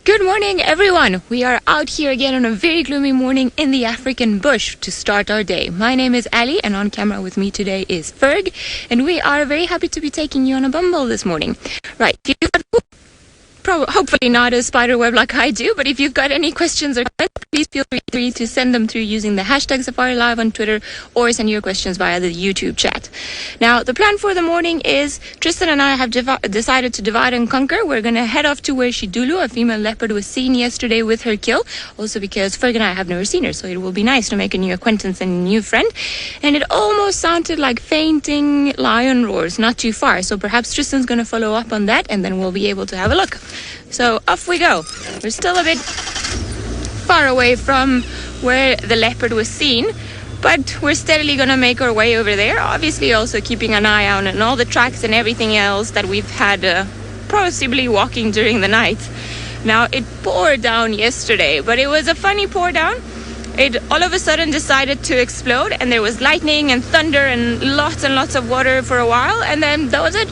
Good morning, everyone. We are out here again on a very gloomy morning in the African bush to start our day. My name is Ali, and on camera with me today is Ferg, and we are very happy to be taking you on a bumble this morning. Right, hopefully not a spider web like I do, but if you've got any questions or comments, please feel free to send them through using the hashtag Safari Live on Twitter or send your questions via the YouTube chat. Now, the plan for the morning is Tristan and I have decided to divide and conquer. We're going to head off to where Xidulu, a female leopard, was seen yesterday with her kill. Also because Ferg and I have never seen her, so it will be nice to make a new acquaintance and a new friend. And it almost sounded like fainting lion roars not too far, so perhaps Tristan's going to follow up on that and then we'll be able to have a look. So off we go. We're still a bit far away from where the leopard was seen, but we're steadily going to make our way over there, obviously also keeping an eye out on all the tracks and everything else that we've had possibly walking during the night. Now, it poured down yesterday, but it was a funny pour down. It all of a sudden decided to explode, and there was lightning and thunder and lots of water for a while, and then that was it.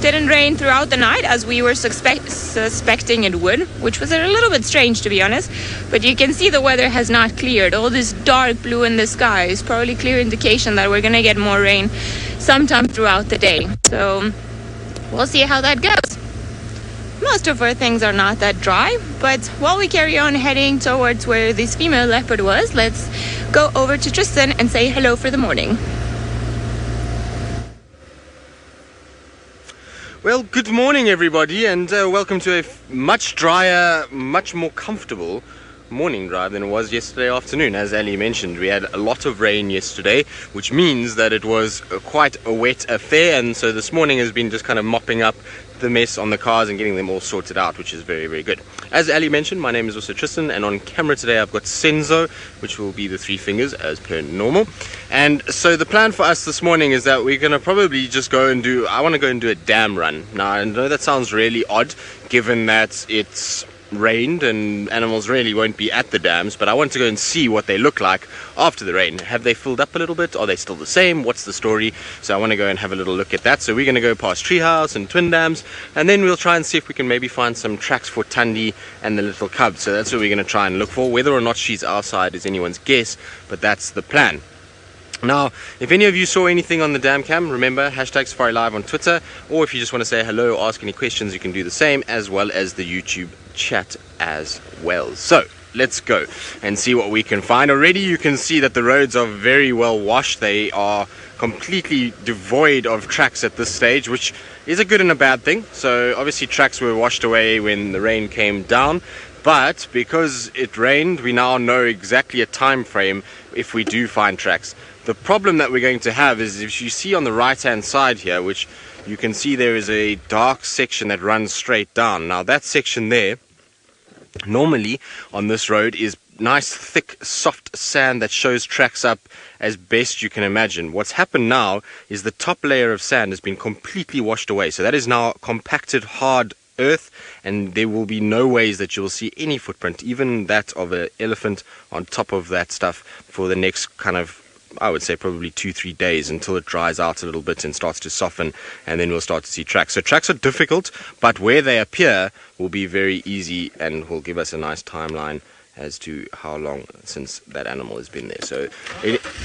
Didn't rain throughout the night as we were suspecting it would, which was a little bit strange, to be honest. But you can see the weather has not cleared. All this dark blue in the sky is probably clear indication that we're going to get more rain sometime throughout the day. So we'll see how that goes. Most of our things are not that dry, but while we carry on heading towards where this female leopard was, let's go over to Tristan and say hello for the morning. Well, good morning everybody, and welcome to a much drier, much more comfortable morning drive than it was yesterday afternoon. As Ali mentioned, we had a lot of rain yesterday, which means that it was quite a wet affair, and so this morning has been just kind of mopping up the mess on the cars and getting them all sorted out, which is very, very good. As Ali mentioned, my name is also Tristan, and on camera today I've got Senzo, which will be the three fingers as per normal. And so the plan for us this morning is that we're going to probably just I want to go and do a dam run. Now, I know that sounds really odd given that it's rained and animals really won't be at the dams, but I want to go and see what they look like after the rain. Have they filled up a little bit? Are they still the same? What's the story? So I want to go and have a little look at that. So we're going to go past Treehouse and Twin Dams, and then we'll try and see if we can maybe find some tracks for Thandi and the little cub. So that's what we're going to try and look for. Whether or not she's our side is anyone's guess, but that's the plan. Now, if any of you saw anything on the dam cam, remember, hashtag Safari Live on Twitter, or if you just want to say hello or ask any questions, you can do the same, as well as the YouTube chat as well. So let's go and see what we can find. Already you can see that the roads are very well washed. They are completely devoid of tracks at this stage, which is a good and a bad thing. So obviously tracks were washed away when the rain came down, but because it rained, we now know exactly a time frame if we do find tracks. The problem that we're going to have is, if you see on the right hand side here, which you can see there is a dark section that runs straight down. Now that section there, normally on this road, is nice thick soft sand that shows tracks up as best you can imagine. What's happened now is the top layer of sand has been completely washed away, so that is now compacted hard earth, and there will be no ways that you will see any footprint, even that of an elephant on top of that stuff, for the next kind of, I would say, probably 2-3 days, until it dries out a little bit and starts to soften, and then we'll start to see tracks. So tracks are difficult, but where they appear will be very easy and will give us a nice timeline as to how long since that animal has been there. So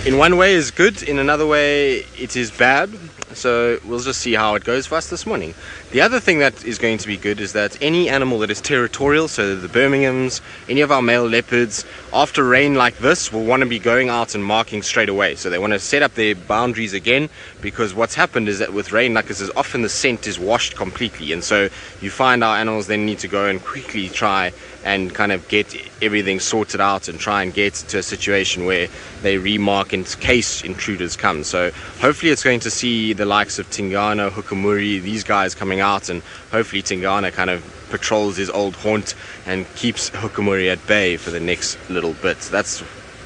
in one way is good, in another way it is bad. So we'll just see how it goes for us this morning. The other thing that is going to be good is that any animal that is territorial, so the Birminghams, any of our male leopards, after rain like this, will want to be going out and marking straight away. So they want to set up their boundaries again, because what's happened is that with rain like this, is often the scent is washed completely, and so you find our animals then need to go and quickly try and kind of get everything sorted out and try and get to a situation where they remark in case intruders come. So hopefully it's going to see the likes of Tingana, Hukumuri, these guys coming out, and hopefully Tingana kind of patrols his old haunt and keeps Hukumuri at bay for the next little bit. That's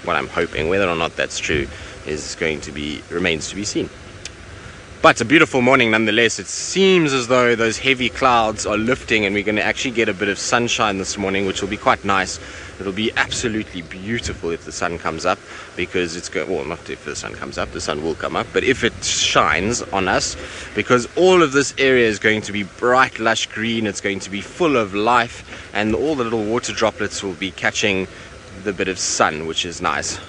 what I'm hoping. Whether or not that's true is remains to be seen. But a beautiful morning nonetheless. It seems as though those heavy clouds are lifting and we're going to actually get a bit of sunshine this morning, which will be quite nice. It'll be absolutely beautiful if the sun comes up, because it's going, well, not if the sun comes up, the sun will come up, but if it shines on us, because all of this area is going to be bright, lush green. It's going to be full of life, and all the little water droplets will be catching the bit of sun, which is nice.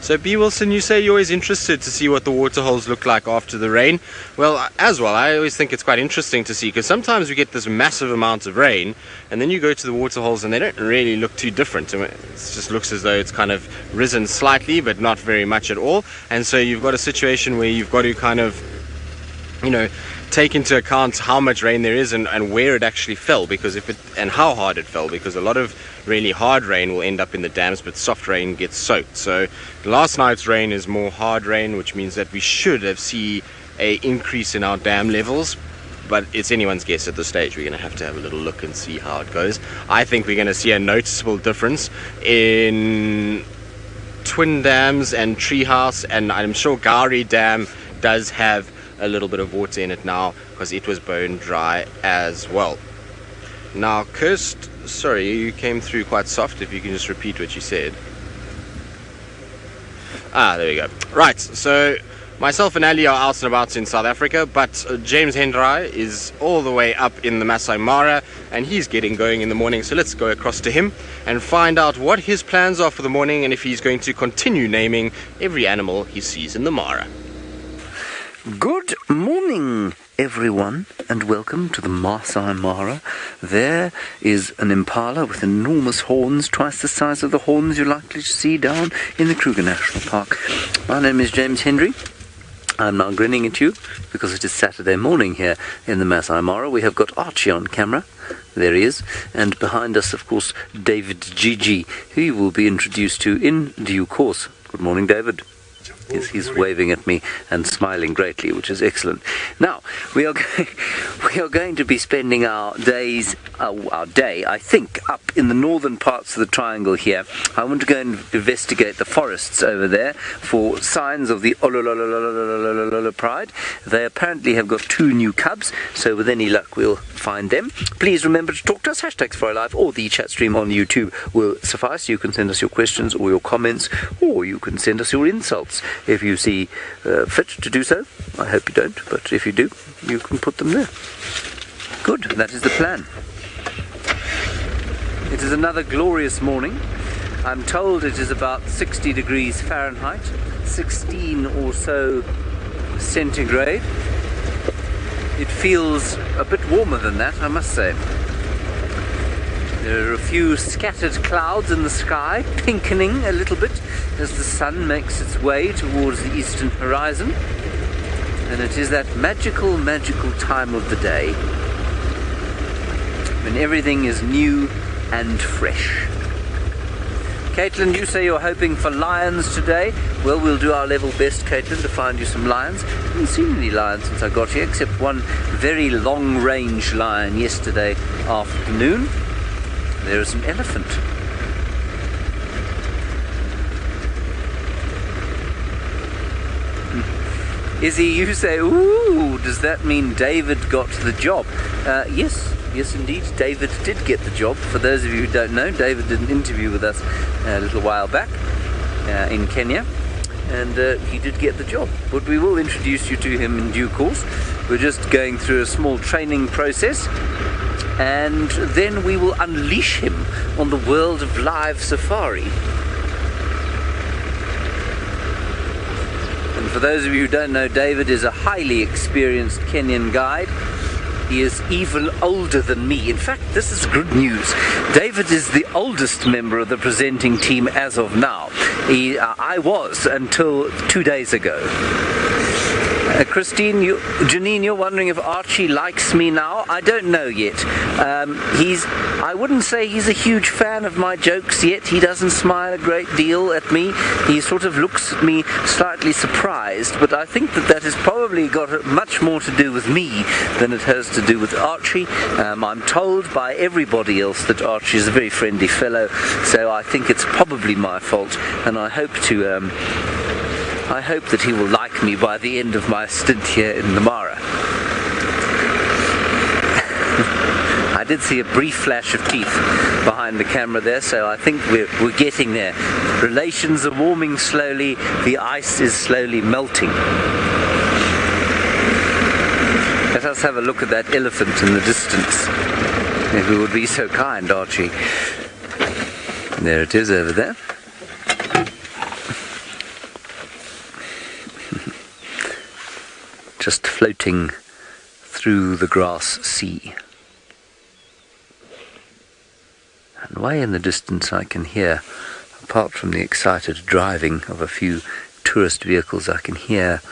So B. Wilson, you say you're always interested to see what the waterholes look like after the rain. Well, as well, I always think it's quite interesting to see, because sometimes we get this massive amount of rain and then you go to the waterholes and they don't really look too different. I mean, it just looks as though it's kind of risen slightly but not very much at all. And so you've got a situation where you've got to kind of, take into account how much rain there is and where it actually fell, because and how hard it fell, because a lot of really hard rain will end up in the dams, but soft rain gets soaked. So last night's rain is more hard rain, which means that we should have seen a increase in our dam levels, but it's anyone's guess at this stage. We're going to have a little look and see how it goes. I think we're going to see a noticeable difference in Twin Dams and Treehouse, and I'm sure Gowrie Dam does have a little bit of water in it now, because it was bone dry as well. Now, Kirst, sorry, you came through quite soft. If you can just repeat what you said. There we go. Right, so myself and Ali are out and about in South Africa, but James Hendry is all the way up in the Masai Mara, and he's getting going in the morning. So let's go across to him and find out what his plans are for the morning, and if he's going to continue naming every animal he sees in the Mara. Good morning, everyone, and welcome to the Masai Mara. There is an impala with enormous horns, twice the size of the horns you're likely to see down in the Kruger National Park. My name is James Hendry. I'm now grinning at you because it is Saturday morning here in the Masai Mara. We have got Archie on camera. There he is. And behind us, of course, David Gigi, who you will be introduced to in due course. Good morning, David. He's waving at me and smiling greatly, which is excellent. Now, we are going to be spending our day, I think, up in the northern parts of the triangle here. I want to go and investigate the forests over there for signs of the Leopard. They apparently have got 2 new cubs, so with any luck we'll find them. Please remember to talk to us, #4Live, or the chat stream on YouTube will suffice. You can send us your questions or your comments, or you can send us your insults if you see fit to do so. I hope you don't, but if you do, you can put them there. Good, that is the plan. It is another glorious morning. I'm told it is about 60 degrees Fahrenheit, 16 or so centigrade. It feels a bit warmer than that, I must say. There are a few scattered clouds in the sky, pinkening a little bit as the sun makes its way towards the eastern horizon. And it is that magical, magical time of the day when everything is new and fresh. Caitlin, you say you're hoping for lions today. Well, we'll do our level best, Caitlin, to find you some lions. I haven't seen any lions since I got here, except one very long-range lion yesterday afternoon. There is an elephant. Izzy, you say, ooh, does that mean David got the job? Yes indeed, David did get the job. For those of you who don't know, David did an interview with us a little while back in Kenya, and he did get the job. But we will introduce you to him in due course. We're just going through a small training process, and then we will unleash him on the world of live safari. And for those of you who don't know, David is a highly experienced Kenyan guide. He is even older than me. In fact, this is good news. David is the oldest member of the presenting team as of now. I was until 2 days ago. Janine, you're wondering if Archie likes me now. I don't know yet. I wouldn't say he's a huge fan of my jokes yet. He doesn't smile a great deal at me. He sort of looks at me slightly surprised, but I think that has probably got much more to do with me than it has to do with Archie. I'm told by everybody else that Archie is a very friendly fellow, so I think it's probably my fault, and I hope to I hope that he will like me by the end of my stint here in the Mara. I did see a brief flash of teeth behind the camera there, so I think we're getting there. Relations are warming slowly, the ice is slowly melting. Let us have a look at that elephant in the distance. If you would be so kind, Archie. There it is over there. Just floating through the grass sea. And way in the distance I can hear, apart from the excited driving of a few tourist vehicles, I can hear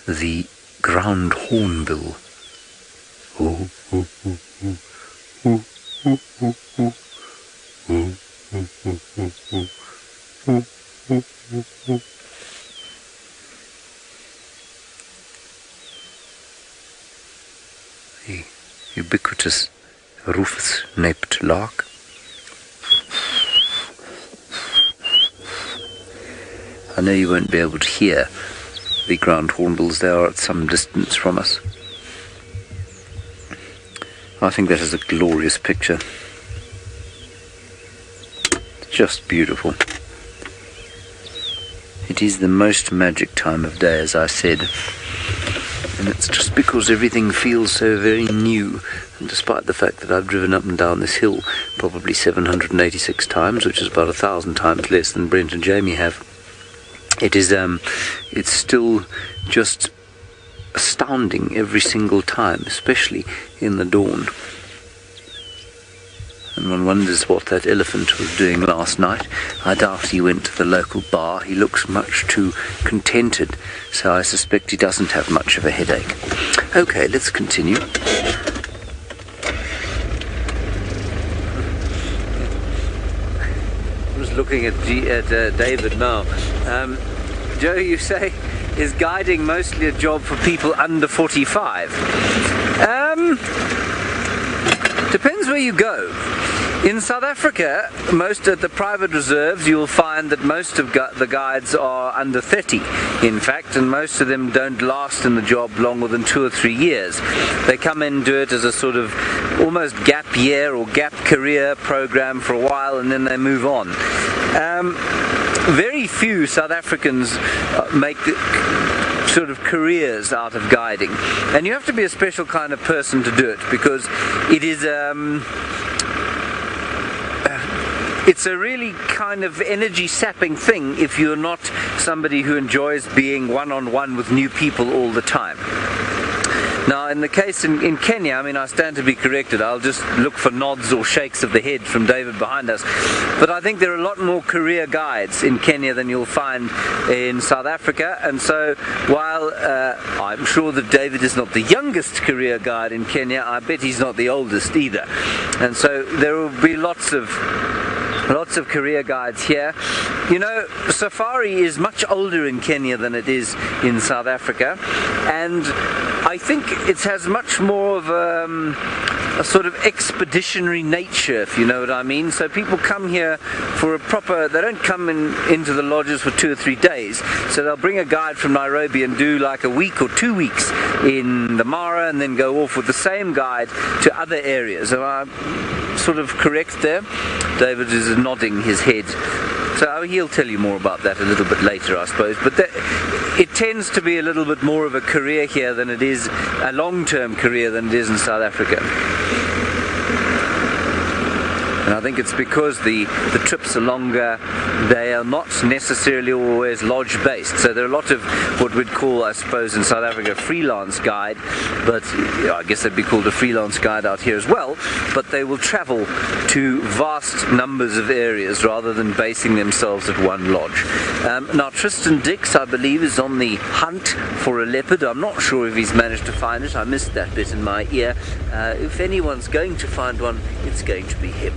the ground hornbill. Oh, oh, oh, oh. Oh, oh, oh, oh. Oh, oh, oh, oh, oh. Oh, oh, oh, oh. The ubiquitous rufous-napped lark. I know you won't be able to hear the ground hornbills. They are at some distance from us. I think that is a glorious picture. It's just beautiful. It is the most magic time of day, as I said. And it's just because everything feels so very new. And despite the fact that I've driven up and down this hill probably 786 times, which is about 1,000 times less than Brent and Jamie have, it's still just astounding every single time, especially in the dawn. And one wonders what that elephant was doing last night. I doubt he went to the local bar. He looks much too contented, so I suspect he doesn't have much of a headache. Okay, let's continue. I was looking at David now. Joe, you say, is guiding mostly a job for people under 45? Depends where you go. In South Africa, most of the private reserves, you'll find that most of the guides are under 30, in fact, and most of them don't last in the job longer than 2 or 3 years. They come in and do it as a sort of almost gap year or gap career program for a while, and then they move on. Very few South Africans make sort of careers out of guiding, and you have to be a special kind of person to do it, because it is it's a really kind of energy-sapping thing if you're not somebody who enjoys being one-on-one with new people all the time. Now, in the case in Kenya, I mean, I stand to be corrected. I'll just look for nods or shakes of the head from David behind us. But I think there are a lot more career guides in Kenya than you'll find in South Africa. And so, while I'm sure that David is not the youngest career guide in Kenya, I bet he's not the oldest either. And so there will be lots of career guides here. You know, safari is much older in Kenya than it is in South Africa, and I think it has much more of a sort of expeditionary nature, if you know what I mean. So people come here for a proper, they don't come into the lodges for 2 or 3 days, so they'll bring a guide from Nairobi and do like a week or 2 weeks in the Mara, and then go off with the same guide to other areas. Am I sort of correct there? David is nodding his head. So he'll tell you more about that a little bit later, I suppose. But it tends to be a little bit more of a career here than it is a long-term career than it is in South Africa. And I think it's because the trips are longer. They are not necessarily always lodge-based. So there are a lot of what we'd call, I suppose, in South Africa, freelance guide. But I guess they'd be called a freelance guide out here as well. But they will travel to vast numbers of areas rather than basing themselves at one lodge. Now, Tristan Dix, I believe, is on the hunt for a leopard. I'm not sure if he's managed to find it. I missed that bit in my ear. If anyone's going to find one, it's going to be him.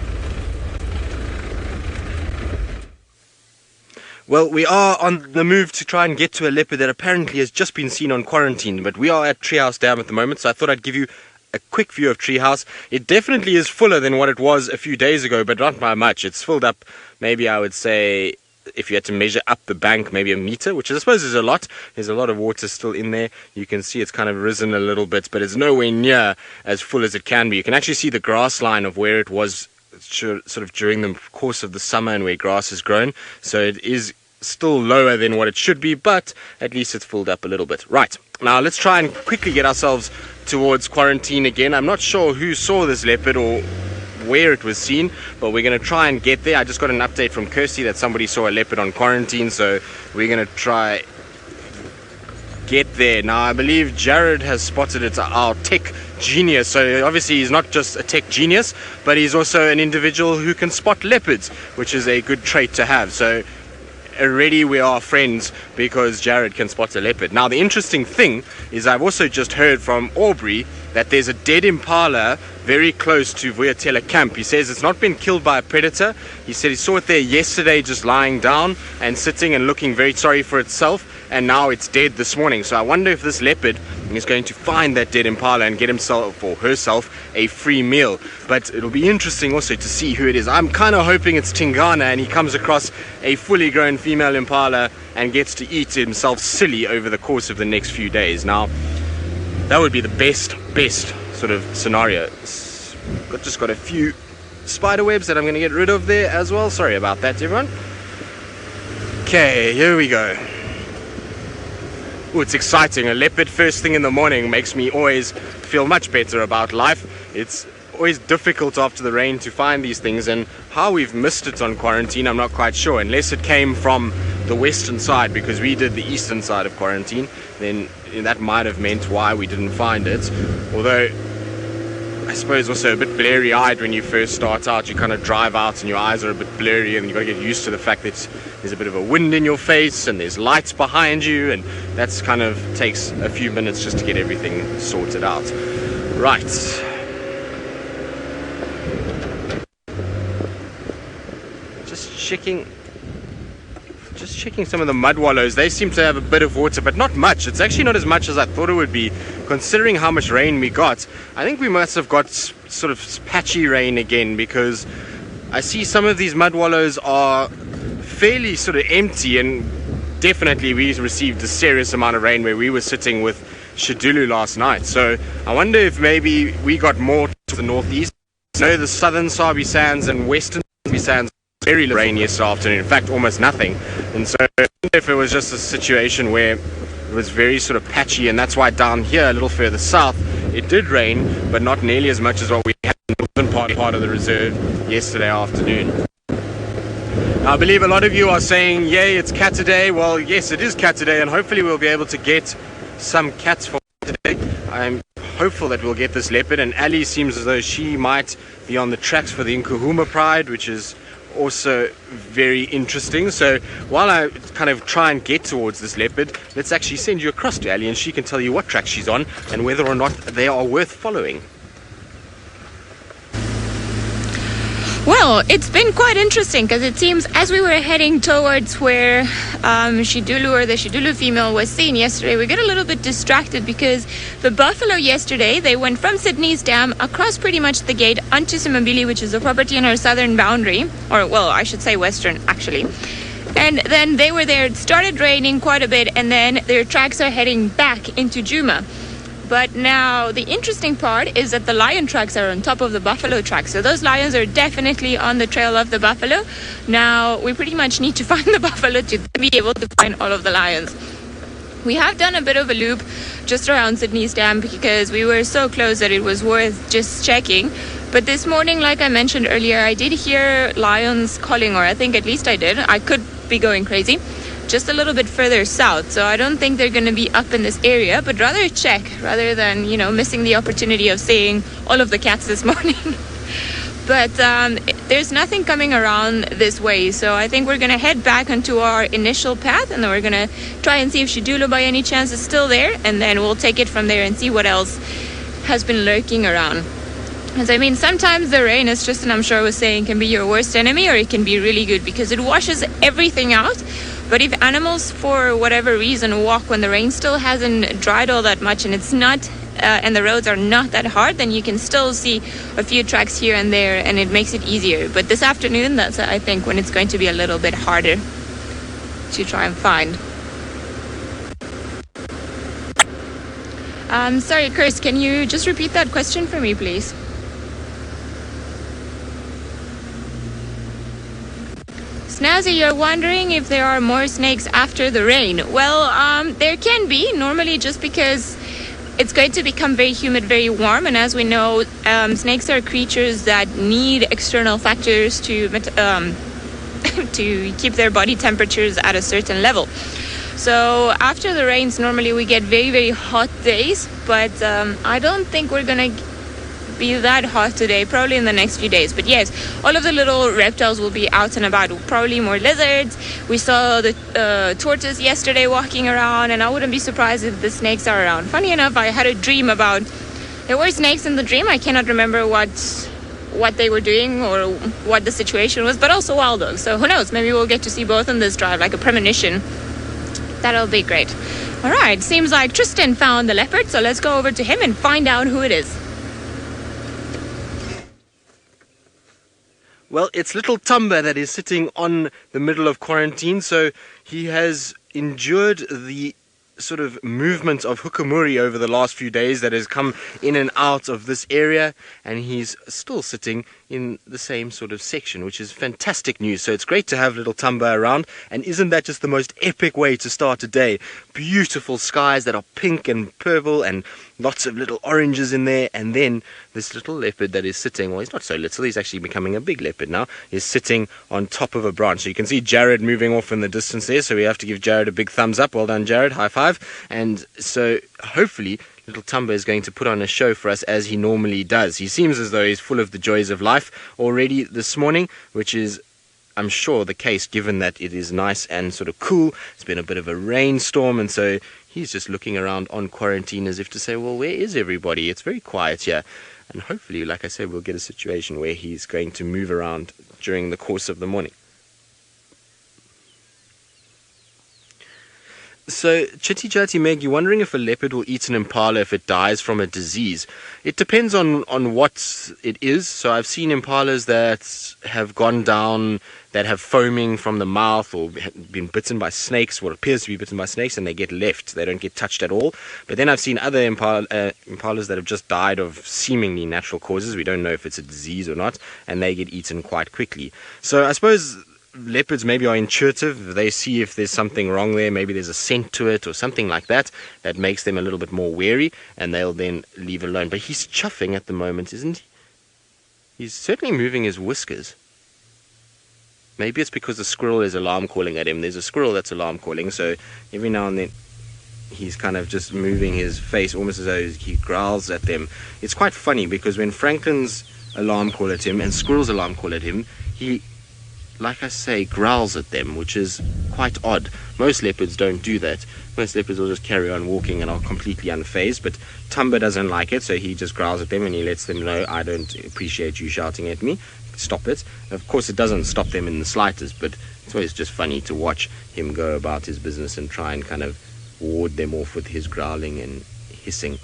Well, we are on the move to try and get to a leopard that apparently has just been seen on quarantine, but we are at Treehouse Dam at the moment, so I thought I'd give you a quick view of Treehouse. It definitely is fuller than what it was a few days ago, but not by much. It's filled up, maybe I would say if you had to measure up the bank, maybe a meter, which I suppose is a lot. There's a lot of water still in there. You can see it's kind of risen a little bit, but it's nowhere near as full as it can be. You can actually see the grass line of where it was sort of during the course of the summer and where grass has grown. So it is still lower than what it should be, but at least it's filled up a little bit. Right, now let's try and quickly get ourselves towards quarantine again. I'm not sure who saw this leopard or where it was seen, but we're going to try and get there. I just got an update from Kirsty that somebody saw a leopard on quarantine, so we're going to try get there. Now I believe Jared has spotted it, our tech genius. So obviously he's not just a tech genius, but he's also an individual who can spot leopards, which is a good trait to have. So already we are friends because Jared can spot a leopard. Now the interesting thing is I've also just heard from Aubrey that there's a dead impala very close to Vuyatela camp. He says it's not been killed by a predator. He said he saw it there yesterday just lying down and sitting and looking very sorry for itself, and now it's dead this morning. So I wonder if this leopard is going to find that dead impala and get himself or herself a free meal. But it'll be interesting also to see who it is. I'm kind of hoping it's Tingana and he comes across a fully grown female impala and gets to eat himself silly over the course of the next few days. Now that would be the best sort of scenario. I've just got a few spider webs that I'm going to get rid of there as well. Sorry about that, everyone. Okay, here we go. Oh, it's exciting. A leopard first thing in the morning makes me always feel much better about life. It's always difficult after the rain to find these things, and how we've missed it on quarantine, I'm not quite sure. Unless it came from the western side, because we did the eastern side of quarantine, then that might have meant why we didn't find it. Although I suppose also a bit blurry-eyed when you first start out. You kind of drive out and your eyes are a bit blurry, and you've got to get used to the fact that there's a bit of a wind in your face and there's lights behind you, and that's kind of takes a few minutes just to get everything sorted out. Right. Just checking some of the mud wallows. They seem to have a bit of water, but not much. It's actually not as much as I thought it would be, considering how much rain we got. I think we must have got sort of patchy rain again, because I see some of these mud wallows are fairly sort of empty, and definitely we received a serious amount of rain where we were sitting with Xidulu last night. So I wonder if maybe we got more to the northeast. I know the southern Sabi sands and western Sabi sands very little rain yesterday afternoon, in fact almost nothing. And so I wonder if it was just a situation where it was very sort of patchy, and that's why down here a little further south it did rain, but not nearly as much as what we had in the northern part of the reserve yesterday afternoon. I believe a lot of you are saying, yay, it's cat today. Well, yes, it is cat today, and hopefully we'll be able to get some cats for today. I'm hopeful that we'll get this leopard, and Ali seems as though she might be on the tracks for the Nkuhuma Pride, which is also very interesting. So while I kind of try and get towards this leopard, let's actually send you across to Ali, and she can tell you what track she's on and whether or not they are worth following. Well, it's been quite interesting, because it seems as we were heading towards where Xidulu, or the Xidulu female, was seen yesterday, we got a little bit distracted because the buffalo yesterday, they went from Sydney's dam across pretty much the gate onto Simambili, which is a property on our southern boundary, or well, I should say western actually. And then they were there, it started raining quite a bit, and then their tracks are heading back into Djuma. But now the interesting part is that the lion tracks are on top of the buffalo tracks. So those lions are definitely on the trail of the buffalo. Now we pretty much need to find the buffalo to be able to find all of the lions. We have done a bit of a loop just around Sydney's dam because we were so close that it was worth just checking. But this morning, like I mentioned earlier, I did hear lions calling, or I think at least I did. I could be going crazy. Just a little bit further south, so I don't think they're going to be up in this area, but rather check rather than, you know, missing the opportunity of seeing all of the cats this morning. But there's nothing coming around this way, so I think we're going to head back onto our initial path, and then we're going to try and see if Xidulu by any chance is still there, and then we'll take it from there and see what else has been lurking around. Because I mean, sometimes the rain, as Tristan I'm sure was saying, can be your worst enemy, or it can be really good because it washes everything out. But if animals, for whatever reason, walk when the rain still hasn't dried all that much and it's not, and the roads are not that hard, then you can still see a few tracks here and there, and it makes it easier. But this afternoon, that's I think when it's going to be a little bit harder. to try and find. Sorry, Chris, can you just repeat that question for me, please? Snazzy, you're wondering if there are more snakes after the rain. Well, there can be, normally just because it's going to become very humid, very warm, and as we know, snakes are creatures that need external factors to to keep their body temperatures at a certain level. So after the rains, normally we get very, very hot days, but I don't think we're gonna be that hot today, probably in the next few days. But yes, all of the little reptiles will be out and about, probably more lizards. We saw the tortoise yesterday walking around, and I wouldn't be surprised if the snakes are around. Funny enough, I had a dream about, there were snakes in the dream. I cannot remember what they were doing or what the situation was, but also wild dogs. So who knows, maybe we'll get to see both on this drive, like a premonition. That'll be great. All right, seems like Tristan found the leopard, so let's go over to him and find out who it is. Well, it's little Tumba that is sitting on the middle of quarantine, so he has endured the sort of movement of hukamuri over the last few days that has come in and out of this area, and he's still sitting in the same sort of section, which is fantastic news. So it's great to have little Tumba around, and isn't that just the most epic way to start a day? Beautiful skies that are pink and purple and lots of little oranges in there, and then this little leopard that is sitting, well, he's not so little, he's actually becoming a big leopard now, is sitting on top of a branch. So you can see Jared moving off in the distance there, so we have to give Jared a big thumbs up. Well done, Jared, high five. And so hopefully little Tumba is going to put on a show for us as he normally does. He seems as though he's full of the joys of life already this morning, which is, I'm sure, the case given that it is nice and sort of cool. It's been a bit of a rainstorm, and so he's just looking around on quarantine as if to say, well, where is everybody? It's very quiet here. And hopefully, like I said, we'll get a situation where he's going to move around during the course of the morning. So, Chitty Chatty Meg, you're wondering if a leopard will eat an impala if it dies from a disease. It depends on what it is. So I've seen impalas that have gone down, that have foaming from the mouth or been bitten by snakes, what appears to be bitten by snakes, and they get left. They don't get touched at all. But then I've seen other impalas that have just died of seemingly natural causes. We don't know if it's a disease or not, and they get eaten quite quickly. So I suppose leopards maybe are intuitive. They see if there's something wrong there, maybe there's a scent to it or something like that that makes them a little bit more wary, and they'll then leave it alone. But he's chuffing at the moment, isn't he? He's certainly moving his whiskers. Maybe it's because the squirrel is alarm calling at him. There's a squirrel that's alarm calling, so every now and then he's kind of just moving his face almost as though he growls at them. It's quite funny because when Franklin's alarm call at him and squirrel's alarm call at him, he, like I say, growls at them, which is quite odd. Most leopards don't do that. Most leopards will just carry on walking and are completely unfazed, but Tumba doesn't like it, so he just growls at them and he lets them know, I don't appreciate you shouting at me, stop it. Of course it doesn't stop them in the slightest, but it's always just funny to watch him go about his business and try and kind of ward them off with his growling and hissing.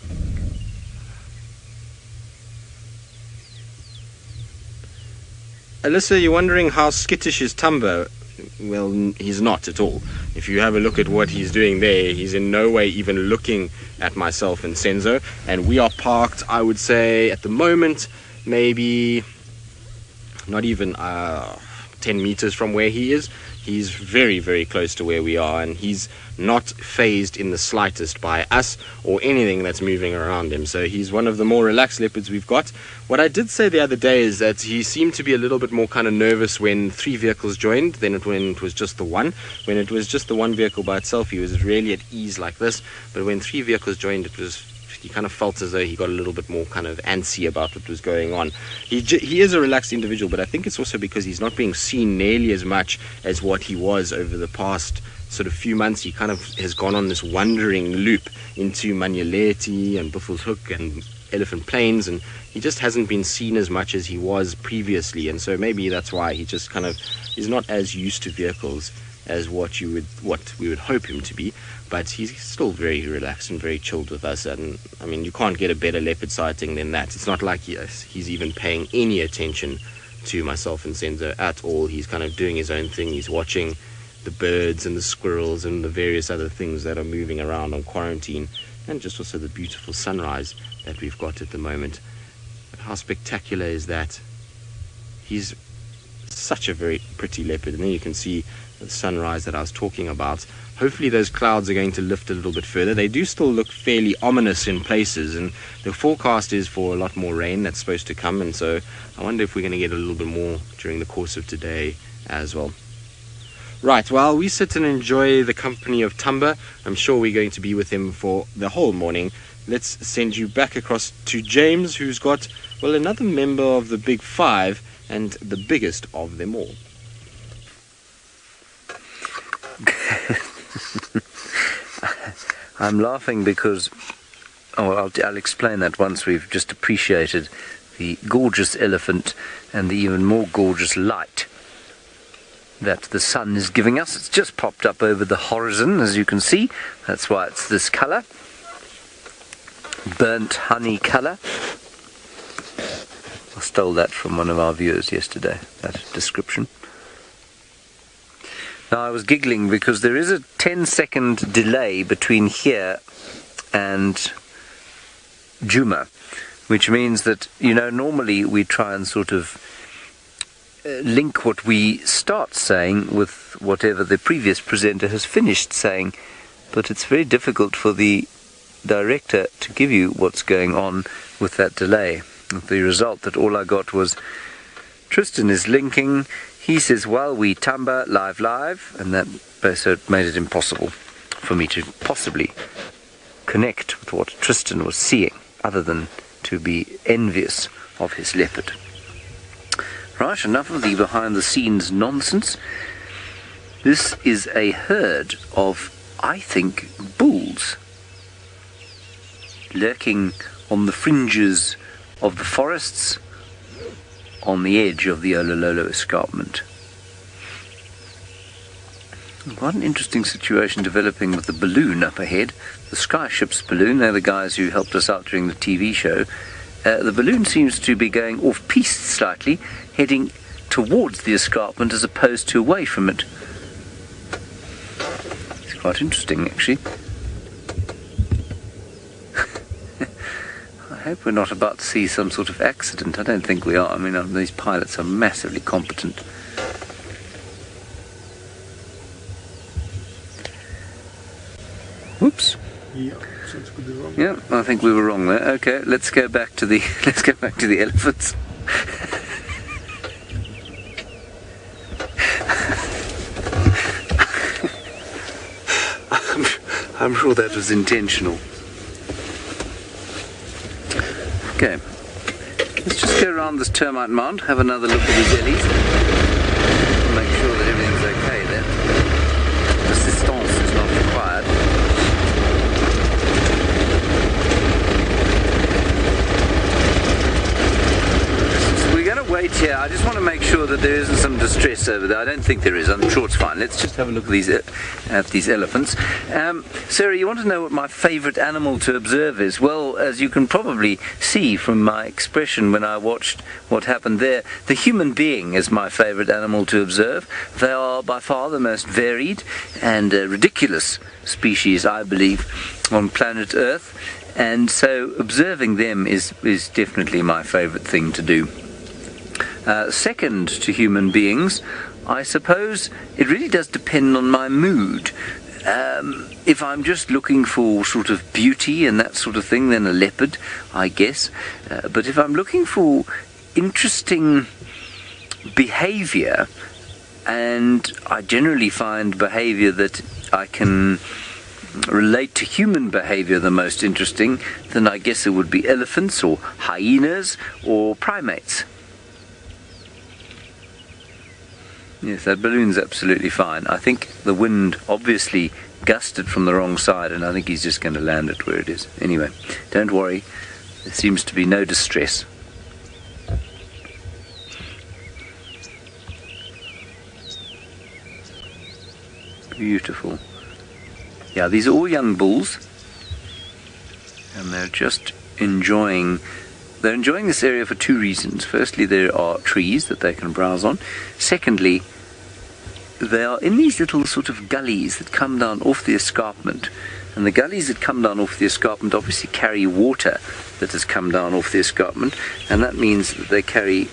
Alyssa, you're wondering how skittish is Tumba? Well, he's not at all. If you have a look at what he's doing there, he's in no way even looking at myself and Senzo. And we are parked, I would say, at the moment, maybe not even 10 meters from where he is. He's very, very close to where we are, and he's not fazed in the slightest by us or anything that's moving around him. So he's one of the more relaxed leopards we've got. What I did say the other day is that he seemed to be a little bit more kind of nervous when 3 vehicles joined than when it was just the one. When it was just the one vehicle by itself, he was really at ease like this. But when 3 vehicles joined, he kind of felt as though he got a little bit more kind of antsy about what was going on. He is a relaxed individual, but I think it's also because he's not being seen nearly as much as what he was over the past sort of few months. He kind of has gone on this wandering loop into Manyeleti and Buffelshoek and Elephant Plains, and he just hasn't been seen as much as he was previously, and so maybe that's why he just kind of is not as used to vehicles as what we would hope him to be. But he's still very relaxed and very chilled with us, and I mean, you can't get a better leopard sighting than that. It's not like he's even paying any attention to myself and Senzo at all. He's kind of doing his own thing. He's watching the birds and the squirrels and the various other things that are moving around on quarantine, and just also the beautiful sunrise that we've got at the moment. But how spectacular is that? He's such a very pretty leopard, and then you can see the sunrise that I was talking about. Hopefully those clouds are going to lift a little bit further. They do still look fairly ominous in places, and the forecast is for a lot more rain that's supposed to come, and so I wonder if we're going to get a little bit more during the course of today as well. Right, while we sit and enjoy the company of Tumba, I'm sure we're going to be with him for the whole morning. Let's send you back across to James, who's got, well, another member of the Big Five, and the biggest of them all. I'm laughing because, I'll explain that once we've just appreciated the gorgeous elephant and the even more gorgeous light that the sun is giving us. It's just popped up over the horizon, as you can see. That's why it's this colour. Burnt honey colour. I stole that from one of our viewers yesterday, that description. Now, I was giggling because there is a 10-second delay between here and Djuma, which means that, normally we try and sort of link what we start saying with whatever the previous presenter has finished saying, but it's very difficult for the director to give you what's going on with that delay. The result that all I got was Tristan is linking. He says, well, we Thamba live, and that so it made it impossible for me to possibly connect with what Tristan was seeing, other than to be envious of his leopard. Right, enough of the behind-the-scenes nonsense. This is a herd of, I think, bulls, lurking on the fringes of the forests, on the edge of the Olololo escarpment. Quite an interesting situation developing with the balloon up ahead. The Skyship's balloon, they're the guys who helped us out during the TV show. The balloon seems to be going off-piste slightly, heading towards the escarpment as opposed to away from it. It's quite interesting, actually. I hope we're not about to see some sort of accident. I don't think we are. I mean, these pilots are massively competent. Whoops. Yeah, seems to be wrong. Yeah, I think we were wrong there. Okay, let's go back to the elephants. I'm sure that was intentional. Okay, let's just go around this termite mound, have another look at these ellies, and make sure that everything's okay there. Assistance is not required. We're going to wait here. I just want to make sure that there isn't some distress over there. I don't think there is. I'm sure it's fine. Let's just have a look at these elephants. Sarah, you want to know what my favourite animal to observe is? Well, as you can probably see from my expression when I watched what happened there, the human being is my favourite animal to observe. They are by far the most varied and ridiculous species, I believe, on planet Earth. And so observing them is definitely my favourite thing to do. Second to human beings, I suppose it really does depend on my mood. If I'm just looking for sort of beauty and that sort of thing, then a leopard, I guess. But if I'm looking for interesting behaviour, and I generally find behaviour that I can relate to human behaviour the most interesting, then I guess it would be elephants or hyenas or primates. Yes, that balloon's absolutely fine. I think the wind obviously gusted from the wrong side, and I think he's just going to land it where it is. Anyway, don't worry. There seems to be no distress. Beautiful. Yeah, these are all young bulls, and they're just enjoying... They're enjoying this area for two reasons. Firstly, there are trees that they can browse on. Secondly, they are in these little sort of gullies that come down off the escarpment. And the gullies that come down off the escarpment obviously carry water that has come down off the escarpment, and that means that they carry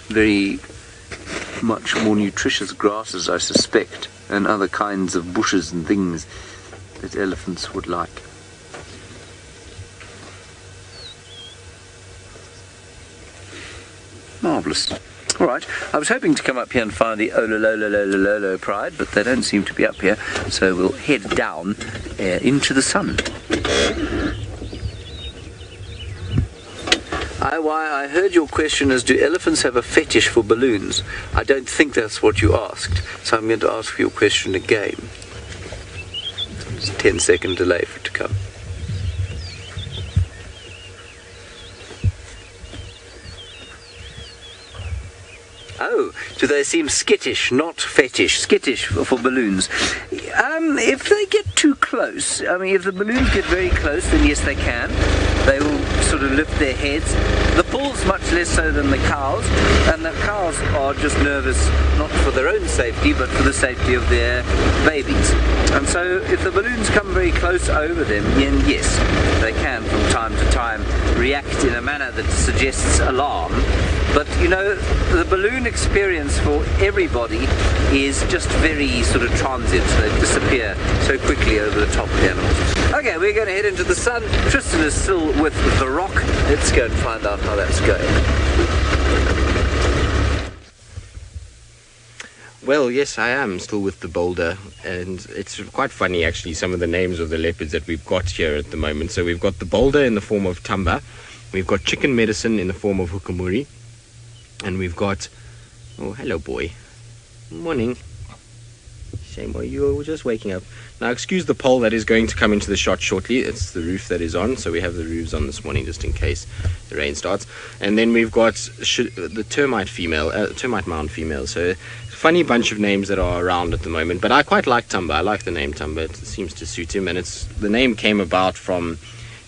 very much more nutritious grasses, I suspect, and other kinds of bushes and things that elephants would like. Marvellous. All right, I was hoping to come up here and find the Ololololololo pride, but they don't seem to be up here, so we'll head down into the sun. I heard your question as, do elephants have a fetish for balloons? I don't think that's what you asked, so I'm going to ask your question again. It's a 10-second delay for it to come. Oh, do they seem skittish, not fetish? Skittish for balloons. If they get too close, I mean, if the balloons get very close, then yes, they can. They will sort of lift their heads. The bulls much less so than the cows, and the cows are just nervous, not for their own safety, but for the safety of their babies. And so if the balloons come very close over them, then yes, they can from time to time react in a manner that suggests alarm. But, you know, the balloon experience for everybody is just very sort of transient. They disappear so quickly over the top of the animals. Okay, we're going to head into the sun. Tristan is still with the rock. Let's go and find out how that's going. Well, yes, I am still with the boulder, and it's quite funny actually, some of the names of the leopards that we've got here at the moment. So we've got the boulder in the form of Thamba, we've got chicken medicine in the form of Hukumuri, and we've got, oh, hello boy, morning, shame, are you just waking up? Now excuse the pole that is going to come into the shot shortly. It's the roof that is on, so we have the roofs on this morning just in case the rain starts. And then we've got the termite mound female. So funny bunch of names that are around at the moment, but I quite like Tumba. I like the name Tumba. It seems to suit him, and the name came about from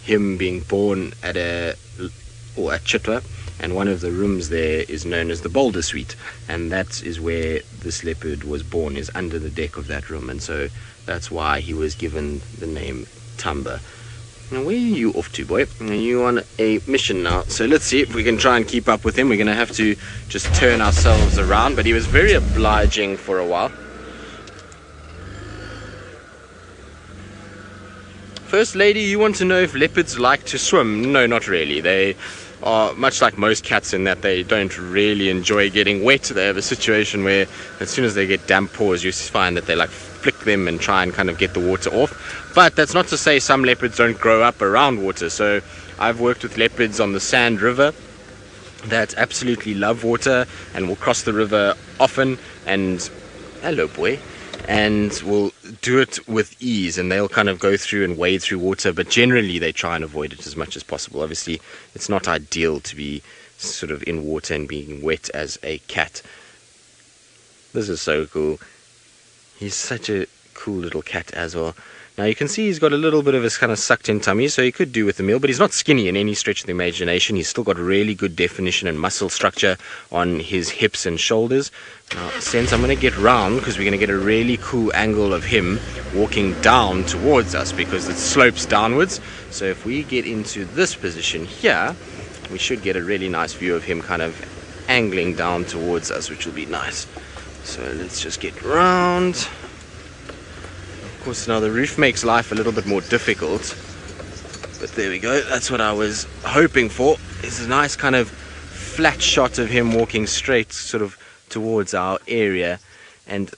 him being born at Chitwa, and one of the rooms there is known as the Boulder Suite, and that is where this leopard was born, is under the deck of that room, and so that's why he was given the name Tumba. Now, where are you off to, boy? Are you on a mission now? So let's see if we can try and keep up with him. We're going to have to just turn ourselves around, but he was very obliging for a while. First lady, you want to know if leopards like to swim? No, not really. They are much like most cats in that they don't really enjoy getting wet. They have a situation where as soon as they get damp paws, you find that they like flick them and try and kind of get the water off. But that's not to say some leopards don't grow up around water. So I've worked with leopards on the Sand River that absolutely love water and will cross the river often, and hello boy, and will do it with ease, and they'll kind of go through and wade through water, but generally they try and avoid it as much as possible. Obviously it's not ideal to be sort of in water and being wet as a cat. This is so cool. He's such a cool little cat as well. Now you can see he's got a little bit of his kind of sucked in tummy, so he could do with a meal, but he's not skinny in any stretch of the imagination. He's still got really good definition and muscle structure on his hips and shoulders. Now, since I'm going to get round, because we're going to get a really cool angle of him walking down towards us, because it slopes downwards. So if we get into this position here, we should get a really nice view of him kind of angling down towards us, which will be nice. So let's just get round. Of course, now the roof makes life a little bit more difficult, but there we go. That's what I was hoping for. It's a nice kind of flat shot of him walking straight sort of towards our area, and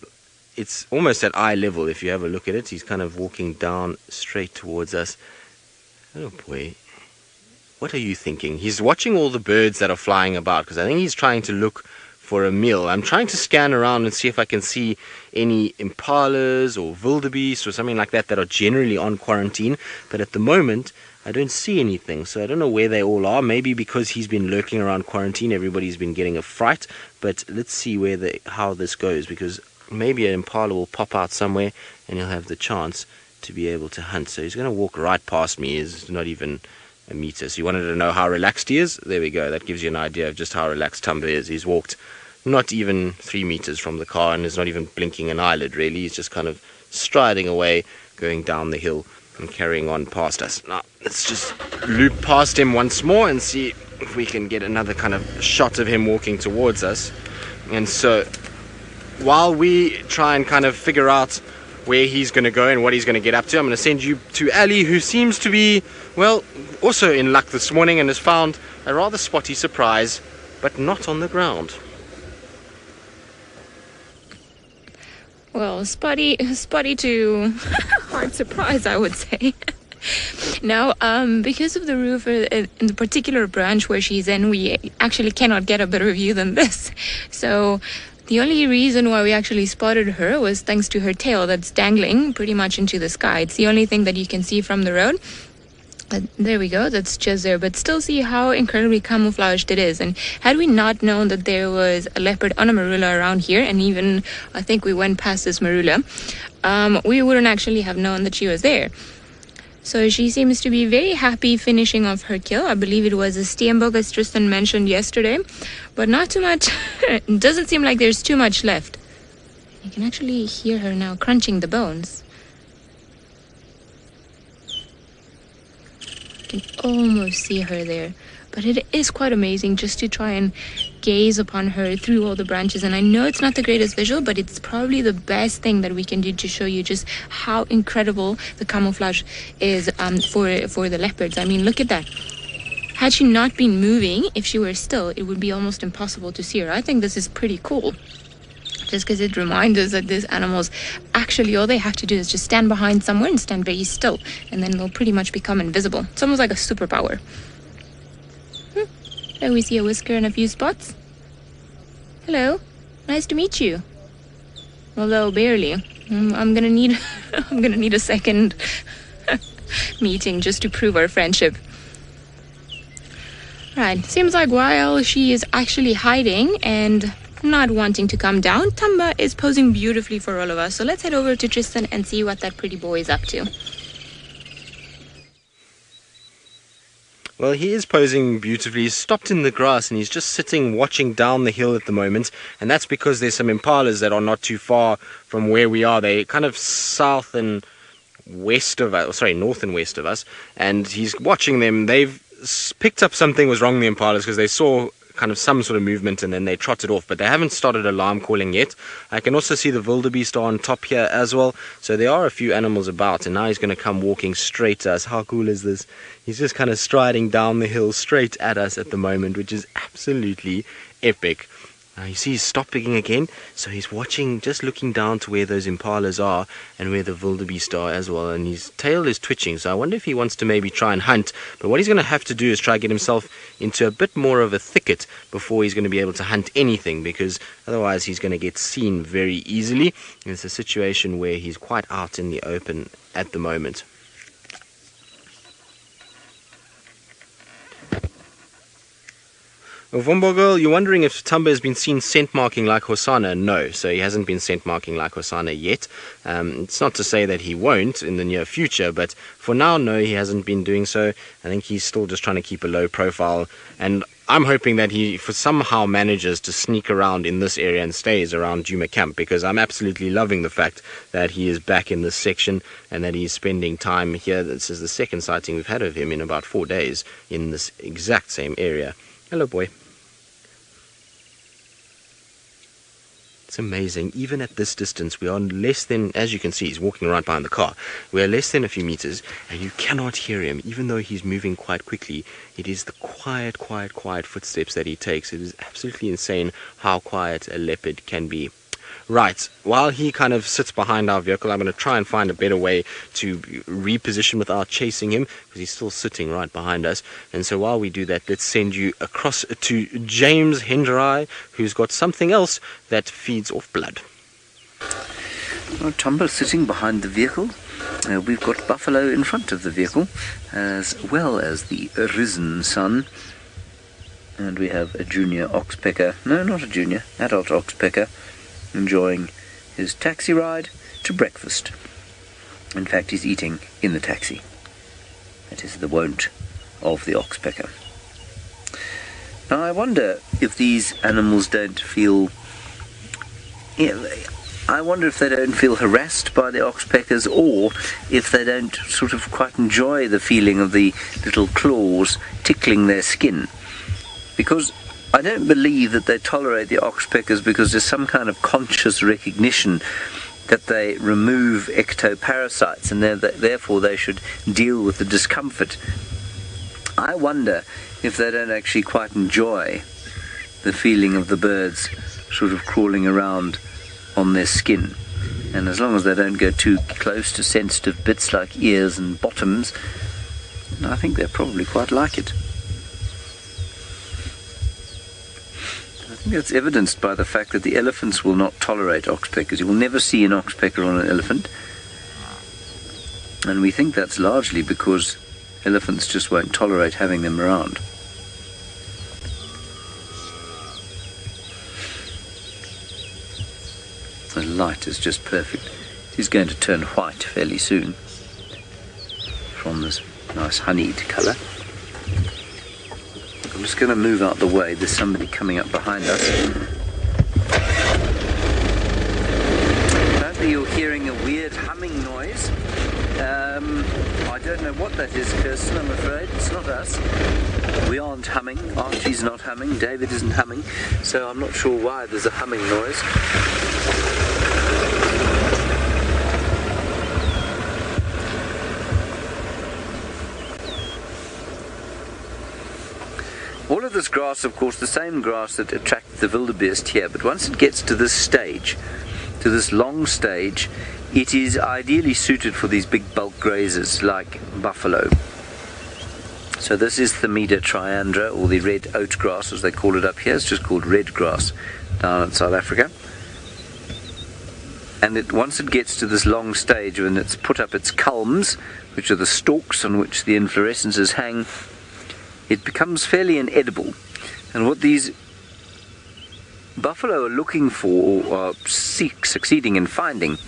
it's almost at eye level if you have a look at it. He's kind of walking down straight towards us. Oh boy, what are you thinking? He's watching all the birds that are flying about, because I think he's trying to look for a meal. I'm trying to scan around and see if I can see any impalas or wildebeest or something like that that are generally on quarantine, but at the moment I don't see anything, so I don't know where they all are. Maybe because he's been lurking around quarantine, everybody's been getting a fright. But let's see how this goes, because maybe an impala will pop out somewhere and he'll have the chance to be able to hunt. So he's going to walk right past me. He's not even a meter. So you wanted to know how relaxed he is? There we go. That gives you an idea of just how relaxed Tumba is. He's walked not even 3 meters from the car and is not even blinking an eyelid really. He's just kind of striding away, going down the hill and carrying on past us. Now, let's just loop past him once more and see if we can get another kind of shot of him walking towards us. And so, while we try and kind of figure out where he's going to go and what he's going to get up to, I'm going to send you to Ali, who seems to be, well, also in luck this morning and has found a rather spotty surprise, but not on the ground. Well, spotty to hard surprise, I would say. Now, because of the roof in the particular branch where she's in, we actually cannot get a better view than this. So the only reason why we actually spotted her was thanks to her tail that's dangling pretty much into the sky. It's the only thing that you can see from the road. There we go, that's just there, but still see how incredibly camouflaged it is. And had we not known that there was a leopard on a marula around here, and even I think we went past this marula, we wouldn't actually have known that she was there. So she seems to be very happy finishing off her kill. I believe it was a steenbok, as Tristan mentioned yesterday, but not too much. It doesn't seem like there's too much left. You can actually hear her now crunching the bones. Can almost see her there, but it is quite amazing just to try and gaze upon her through all the branches. And I know it's not the greatest visual, but it's probably the best thing that we can do to show you just how incredible the camouflage is for the leopards. I mean, look at that. Had she not been moving, if she were still, it would be almost impossible to see her. I think this is pretty cool, just because it reminds us that these animals, actually all they have to do is just stand behind somewhere and stand very still, and then they'll pretty much become invisible. It's almost like a superpower. There we see a whisker in a few spots. Hello, nice to meet you. Although barely. I'm gonna need a second meeting just to prove our friendship. Right, seems like while she is actually hiding and not wanting to come down, Thamba is posing beautifully for all of us. So let's head over to Tristan and see what that pretty boy is up to. Well, he is posing beautifully. He's stopped in the grass and he's just sitting watching down the hill at the moment. And that's because there's some impalas that are not too far from where we are. They're kind of south and west of us, north and west of us. And he's watching them. They've picked up something was wrong, the impalas, because they saw kind of some sort of movement and then they trotted off, but they haven't started alarm calling yet. I can also see the wildebeest on top here as well, so there are a few animals about, and now he's going to come walking straight at us. How cool is this? He's just kind of striding down the hill straight at us at the moment, which is absolutely epic. Now you see he's stopping again, so he's watching, just looking down to where those impalas are and where the wildebeest are as well, and his tail is twitching, so I wonder if he wants to maybe try and hunt. But what he's going to have to do is try to get himself into a bit more of a thicket before he's going to be able to hunt anything, because otherwise he's going to get seen very easily. And it's a situation where he's quite out in the open at the moment. Vumbo girl, you're wondering if Tumba has been seen scent marking like Hosana. No, so he hasn't been scent marking like Hosana yet. It's not to say that he won't in the near future, but for now, no, he hasn't been doing so. I think he's still just trying to keep a low profile, and I'm hoping that he somehow manages to sneak around in this area and stays around Djuma camp, because I'm absolutely loving the fact that he is back in this section and that he's spending time here. This is the second sighting we've had of him in about 4 days in this exact same area. Hello, boy. It's amazing. Even at this distance, we are less than, as you can see, he's walking right behind the car. We are less than a few meters, and you cannot hear him, even though he's moving quite quickly. It is the quiet footsteps that he takes. It is absolutely insane how quiet a leopard can be. Right, while he kind of sits behind our vehicle, I'm going to try and find a better way to reposition without chasing him, because he's still sitting right behind us. And so while we do that, let's send you across to James Hendrai, who's got something else that feeds off blood. Well, Tumba's sitting behind the vehicle. We've got buffalo in front of the vehicle, as well as the risen sun. And we have a junior oxpecker, no, not a junior, adult oxpecker, enjoying his taxi ride to breakfast. In fact, he's eating in the taxi. That is the wont of the oxpecker. Now, I wonder if these animals don't feel... I wonder if they don't feel harassed by the oxpeckers, or if they don't sort of quite enjoy the feeling of the little claws tickling their skin. Because I don't believe that they tolerate the oxpeckers because there's some kind of conscious recognition that they remove ectoparasites, and therefore they should deal with the discomfort. I wonder if they don't actually quite enjoy the feeling of the birds sort of crawling around on their skin. And as long as they don't go too close to sensitive bits like ears and bottoms, I think they probably quite like it. I think that's evidenced by the fact that the elephants will not tolerate oxpeckers. You will never see an oxpecker on an elephant. And we think that's largely because elephants just won't tolerate having them around. The light is just perfect. It's going to turn white fairly soon from this nice honeyed colour. I'm just going to move out the way. There's somebody coming up behind us. Apparently you're hearing a weird humming noise. I don't know what that is, Kirsten, I'm afraid. It's not us. We aren't humming. Archie's not humming. David isn't humming. So I'm not sure why there's a humming noise. All of this grass, of course, the same grass that attracts the wildebeest here, but once it gets to this stage, to this long stage, it is ideally suited for these big bulk grazers like buffalo. So this is Thamba triandra, or the red oat grass as they call it up here. It's just called red grass down in South Africa. And once it gets to this long stage, when it's put up its culms, which are the stalks on which the inflorescences hang, it becomes fairly inedible. And what these buffalo are looking for, or are succeeding in finding,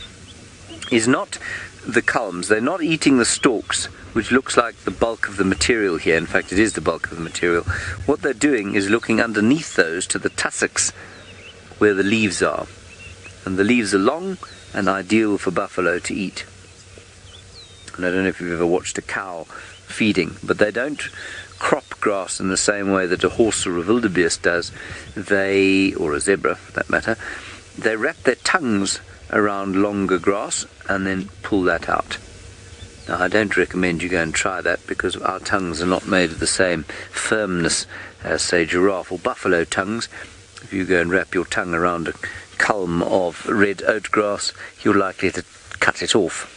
is not the culms. They're not eating the stalks, which looks like the bulk of the material here. In fact, it is the bulk of the material. What they're doing is looking underneath those to the tussocks where the leaves are. And the leaves are long and ideal for buffalo to eat. And I don't know if you've ever watched a cow feeding, but they don't crop grass in the same way that a horse or a wildebeest does. Or a zebra for that matter, they wrap their tongues around longer grass and then pull that out. Now, I don't recommend you go and try that, because our tongues are not made of the same firmness as, say, giraffe or buffalo tongues. If you go and wrap your tongue around a culm of red oat grass, you're likely to cut it off.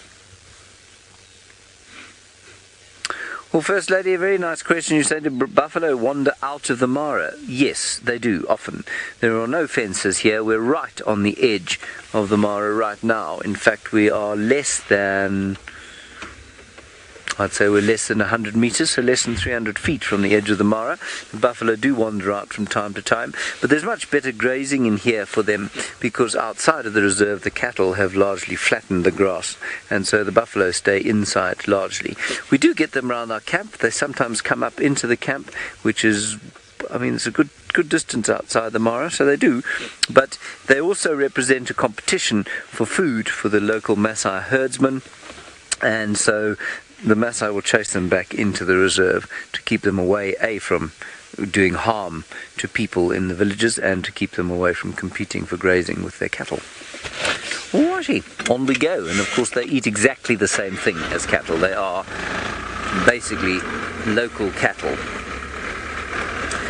Well, First Lady, a very nice question. You say, do buffalo wander out of the Mara? Yes, they do, often. There are no fences here. We're right on the edge of the Mara right now. In fact, we are less than... I'd say we're less than 100 metres, so less than 300 feet from the edge of the Mara. The buffalo do wander out from time to time, but there's much better grazing in here for them, because outside of the reserve the cattle have largely flattened the grass, and so the buffalo stay inside largely. We do get them around our camp. They sometimes come up into the camp, which is, I mean, it's a good distance outside the Mara, so they do, but they also represent a competition for food for the local Maasai herdsmen, and so the Maasai will chase them back into the reserve to keep them away, from doing harm to people in the villages, and to keep them away from competing for grazing with their cattle. Alrighty, on we go. And of course they eat exactly the same thing as cattle. They are basically local cattle.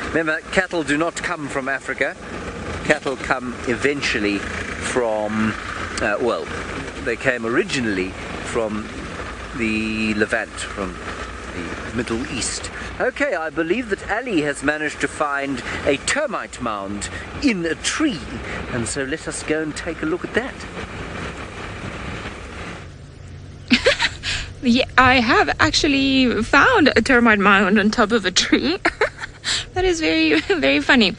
Remember, cattle do not come from Africa. Cattle come eventually from, they came originally from the Levant, from the Middle East. Okay, I believe that Ali has managed to find a termite mound in a tree, and so let us go and take a look at that. Yeah, I have actually found a termite mound on top of a tree. That is very, very funny.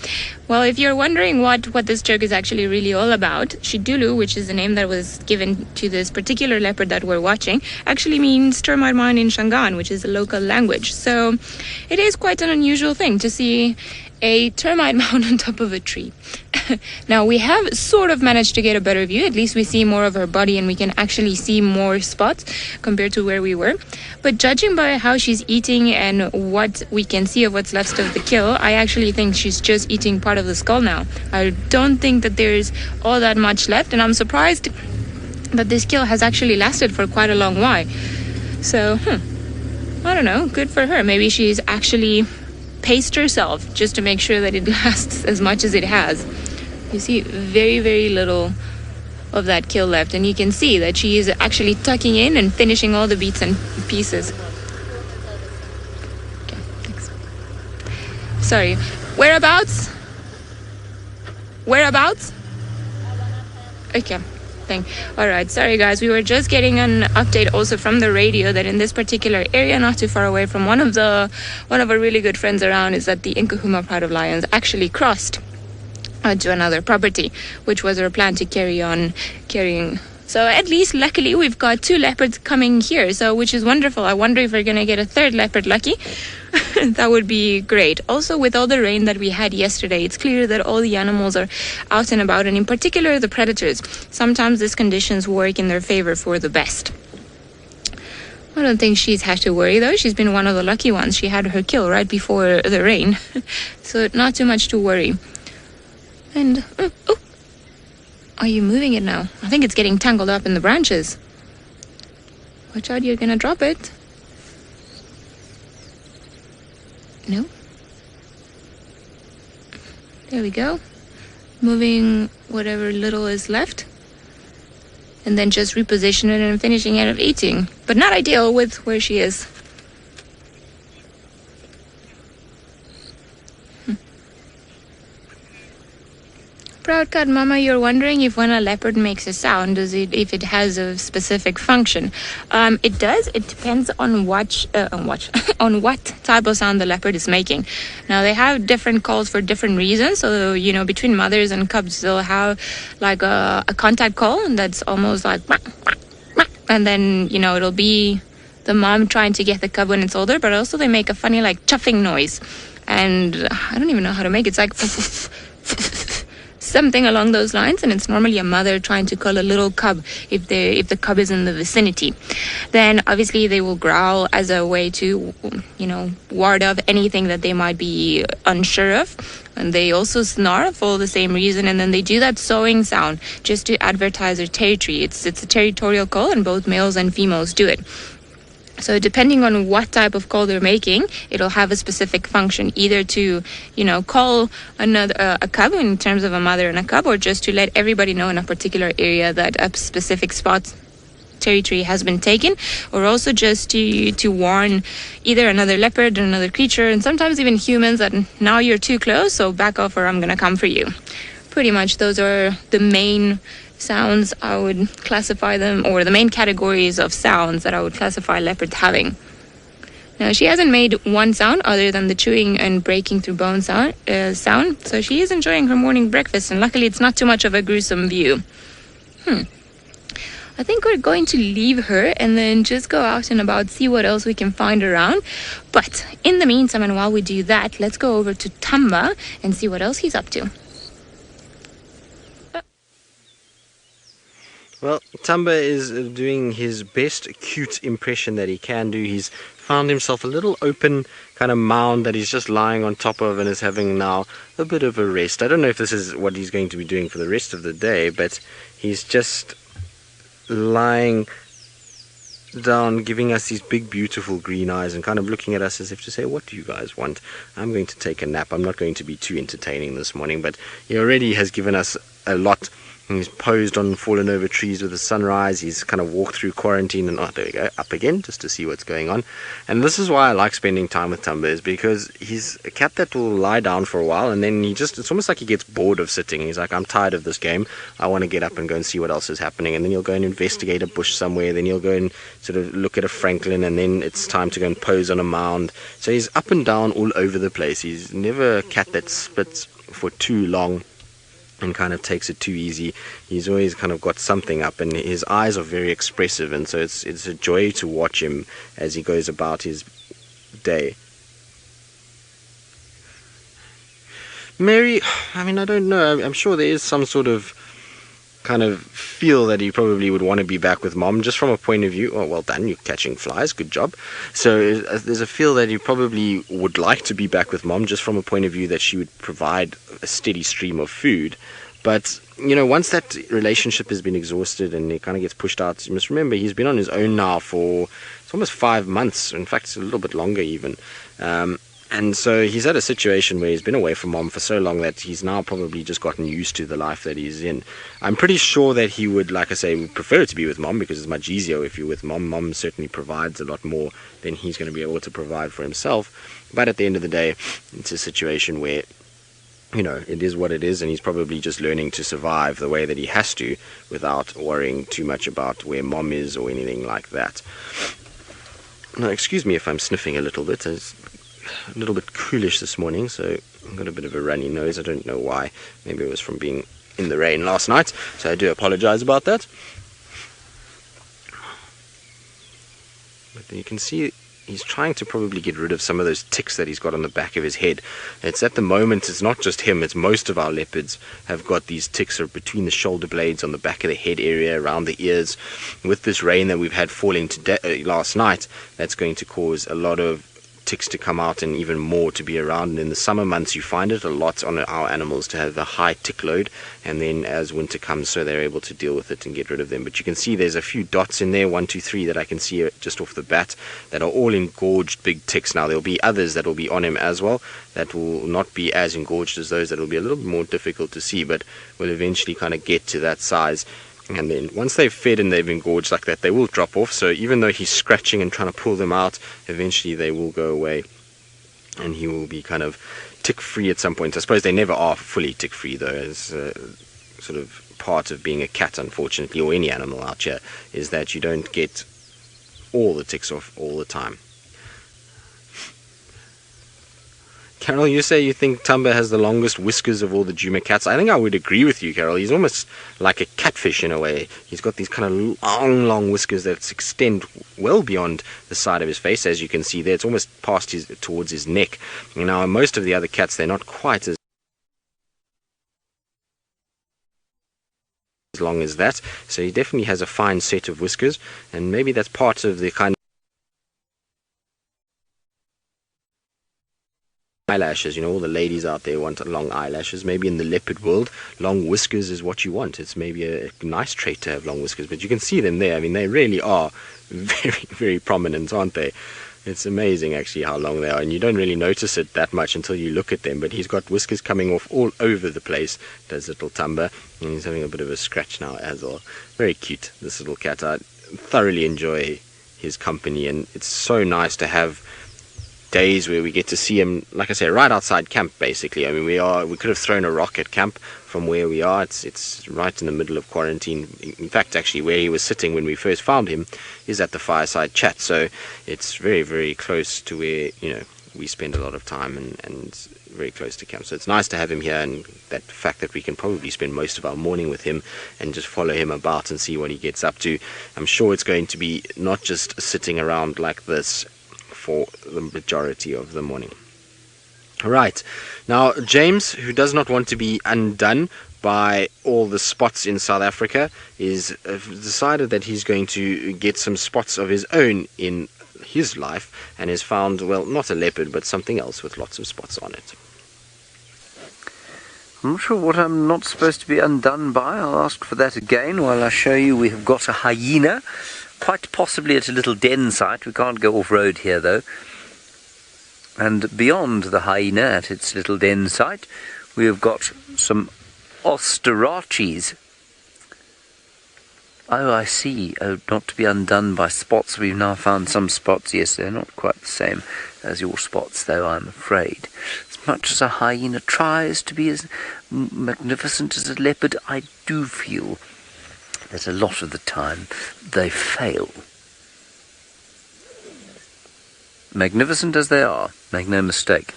Well, if you're wondering what this joke is actually really all about, Xidulu, which is the name that was given to this particular leopard that we're watching, actually means termite mound in Shangaan, which is a local language. So it is quite an unusual thing to see a termite mound on top of a tree. Now we have sort of managed to get a better view. At least we see more of her body and we can actually see more spots compared to where we were. But judging by how she's eating and what we can see of what's left of the kill, I actually think she's just eating part of the skull now. I don't think that there's all that much left, and I'm surprised that this kill has actually lasted for quite a long while. So, I don't know, good for her. Maybe she's actually paced herself just to make sure that it lasts as much as it has. You see very, very little of that kill left, and you can see that she is actually tucking in and finishing all the bits and pieces. Okay, thanks. Sorry, whereabouts? Okay. Alright, sorry guys, we were just getting an update also from the radio that in this particular area, not too far away from one of our really good friends around, is that the Nkahuma Pride of Lions actually crossed to another property, which was our plan to carry on carrying. So at least luckily we've got 2 leopards coming here, so which is wonderful. I wonder if we're gonna get a 3rd leopard lucky. That would be great. Also, with all the rain that we had yesterday, it's clear that all the animals are out and about, and in particular the predators. Sometimes these conditions work in their favor for the best. I don't think she's had to worry though. She's been one of the lucky ones. She had her kill right before the rain. So not too much to worry. And are you moving it now? I think it's getting tangled up in the branches. Watch out, you're gonna drop it. No. There we go. Moving whatever little is left. And then just reposition it and finishing it of eating. But not ideal with where she is. Proud Cat Mama, you're wondering if when a leopard makes a sound, if it has a specific function. It does. It depends on what type of sound the leopard is making. Now they have different calls for different reasons. So between mothers and cubs, they'll have like a contact call that's almost like, and then it'll be the mom trying to get the cub when it's older. But also they make a funny like chuffing noise, and I don't even know how to make it. It's like something along those lines, and it's normally a mother trying to call a little cub if the cub is in the vicinity. Then obviously they will growl as a way to ward off anything that they might be unsure of, and they also snarl for the same reason, and then they do that sawing sound just to advertise their territory. It's a territorial call, and both males and females do it. So depending on what type of call they're making, it'll have a specific function, either to, call a cub in terms of a mother and a cub, or just to let everybody know in a particular area that a specific spot territory has been taken, or also just to warn either another leopard or another creature, and sometimes even humans, that now you're too close, so back off or I'm gonna come for you. Pretty much those are the main sounds I would classify them, or the main categories of sounds that I would classify leopard having. Now she hasn't made one sound other than the chewing and breaking through bone sound, so she is enjoying her morning breakfast, and luckily it's not too much of a gruesome view. I think we're going to leave her and then just go out and about, see what else we can find around. But in the meantime, and while we do that, let's go over to Thamba and see what else he's up to. Well, Tumba is doing his best cute impression that he can do. He's found himself a little open kind of mound that he's just lying on top of and is having now a bit of a rest. I don't know if this is what he's going to be doing for the rest of the day, but he's just lying down, giving us these big beautiful green eyes and kind of looking at us as if to say, what do you guys want? I'm going to take a nap. I'm not going to be too entertaining this morning, but he already has given us a lot. He's posed on fallen over trees with the sunrise. He's kind of walked through quarantine and there we go, up again just to see what's going on. And this is why I like spending time with Tumba, is because he's a cat that will lie down for a while and then it's almost like he gets bored of sitting. He's like, I'm tired of this game. I want to get up and go and see what else is happening. And then he'll go and investigate a bush somewhere. Then he'll go and sort of look at a francolin, and then it's time to go and pose on a mound. So he's up and down all over the place. He's never a cat that spits for too long and kind of takes it too easy. He's always kind of got something up, and his eyes are very expressive, and so it's a joy to watch him as he goes about his day. Mary, I mean, I don't know. I'm sure there is some sort of kind of feel that he probably would want to be back with mom, just from a point of view. Oh, well done, you're catching flies, good job. So there's a feel that he probably would like to be back with mom, just from a point of view that she would provide a steady stream of food. But once that relationship has been exhausted and it kind of gets pushed out, you must remember he's been on his own now for it's almost 5 months. In fact, it's a little bit longer even. And so he's at a situation where he's been away from mom for so long that he's now probably just gotten used to the life that he's in. I'm pretty sure that he would, like I say, would prefer to be with mom, because it's much easier if you're with mom. Mom certainly provides a lot more than he's going to be able to provide for himself. But at the end of the day, it's a situation where, it is what it is, and he's probably just learning to survive the way that he has to without worrying too much about where mom is or anything like that. Now, excuse me if I'm sniffing a little bit. It's a little bit coolish this morning, so I've got a bit of a runny nose. I don't know why. Maybe it was from being in the rain last night, so I do apologize about that. But you can see he's trying to probably get rid of some of those ticks that he's got on the back of his head. It's at the moment, it's not just him, it's most of our leopards have got these ticks between the shoulder blades, on the back of the head area, around the ears. With this rain that we've had falling last night, that's going to cause a lot of ticks to come out and even more to be around. And in the summer months you find it a lot on our animals to have a high tick load, and then as winter comes, so they're able to deal with it and get rid of them. But you can see there's a few dots in there, 1, 2, 3, that I can see just off the bat, that are all engorged big ticks. Now there'll be others that will be on him as well that will not be as engorged as those, that will be a little bit more difficult to see, but will eventually kind of get to that size. And then once they've fed and they've engorged like that, they will drop off. So even though he's scratching and trying to pull them out, eventually they will go away and he will be kind of tick-free at some point. I suppose they never are fully tick-free, though, as sort of part of being a cat, unfortunately, or any animal out here, is that you don't get all the ticks off all the time. Carol, you say you think Tumba has the longest whiskers of all the Djuma cats. I think I would agree with you, Carol. He's almost like a catfish in a way. He's got these kind of long whiskers that extend well beyond the side of his face, as you can see there. It's almost towards his neck. Now, most of the other cats, they're not quite as long as that. So he definitely has a fine set of whiskers, and maybe that's part of the kind of eyelashes. All the ladies out there want long eyelashes. Maybe in the leopard world, long whiskers is what you want. It's maybe a nice trait to have long whiskers, but you can see them there. I mean, they really are very, very prominent, aren't they? It's amazing actually how long they are, and you don't really notice it that much until you look at them. But he's got whiskers coming off all over the place, does little Tumba, and he's having a bit of a scratch now as well. Very cute, this little cat. I thoroughly enjoy his company, and it's so nice to have days where we get to see him, like I say, right outside camp basically. I mean, we could have thrown a rock at camp from where we are. It's right in the middle of quarantine. In fact, actually, where he was sitting when we first found him is at the fireside chat, so it's very, very close to where we spend a lot of time, and very close to camp. So it's nice to have him here, and that fact that we can probably spend most of our morning with him and just follow him about and see what he gets up to. I'm sure it's going to be not just sitting around like this for the majority of the morning. Right, now James, who does not want to be undone by all the spots in South Africa, is decided that he's going to get some spots of his own in his life, and has found, well, not a leopard, but something else with lots of spots on it. I'm not sure what I'm not supposed to be undone by. I'll ask for that again while I show you. We have got a hyena, quite possibly at a little den site. We can't go off-road here, though. And beyond the hyena at its little den site, we have got some osterachis. Oh, I see. Oh, not to be undone by spots. We've now found some spots. Yes, they're not quite the same as your spots, though, I'm afraid. As much as a hyena tries to be as magnificent as a leopard, I do feel that a lot of the time they fail. Magnificent as they are, make no mistake.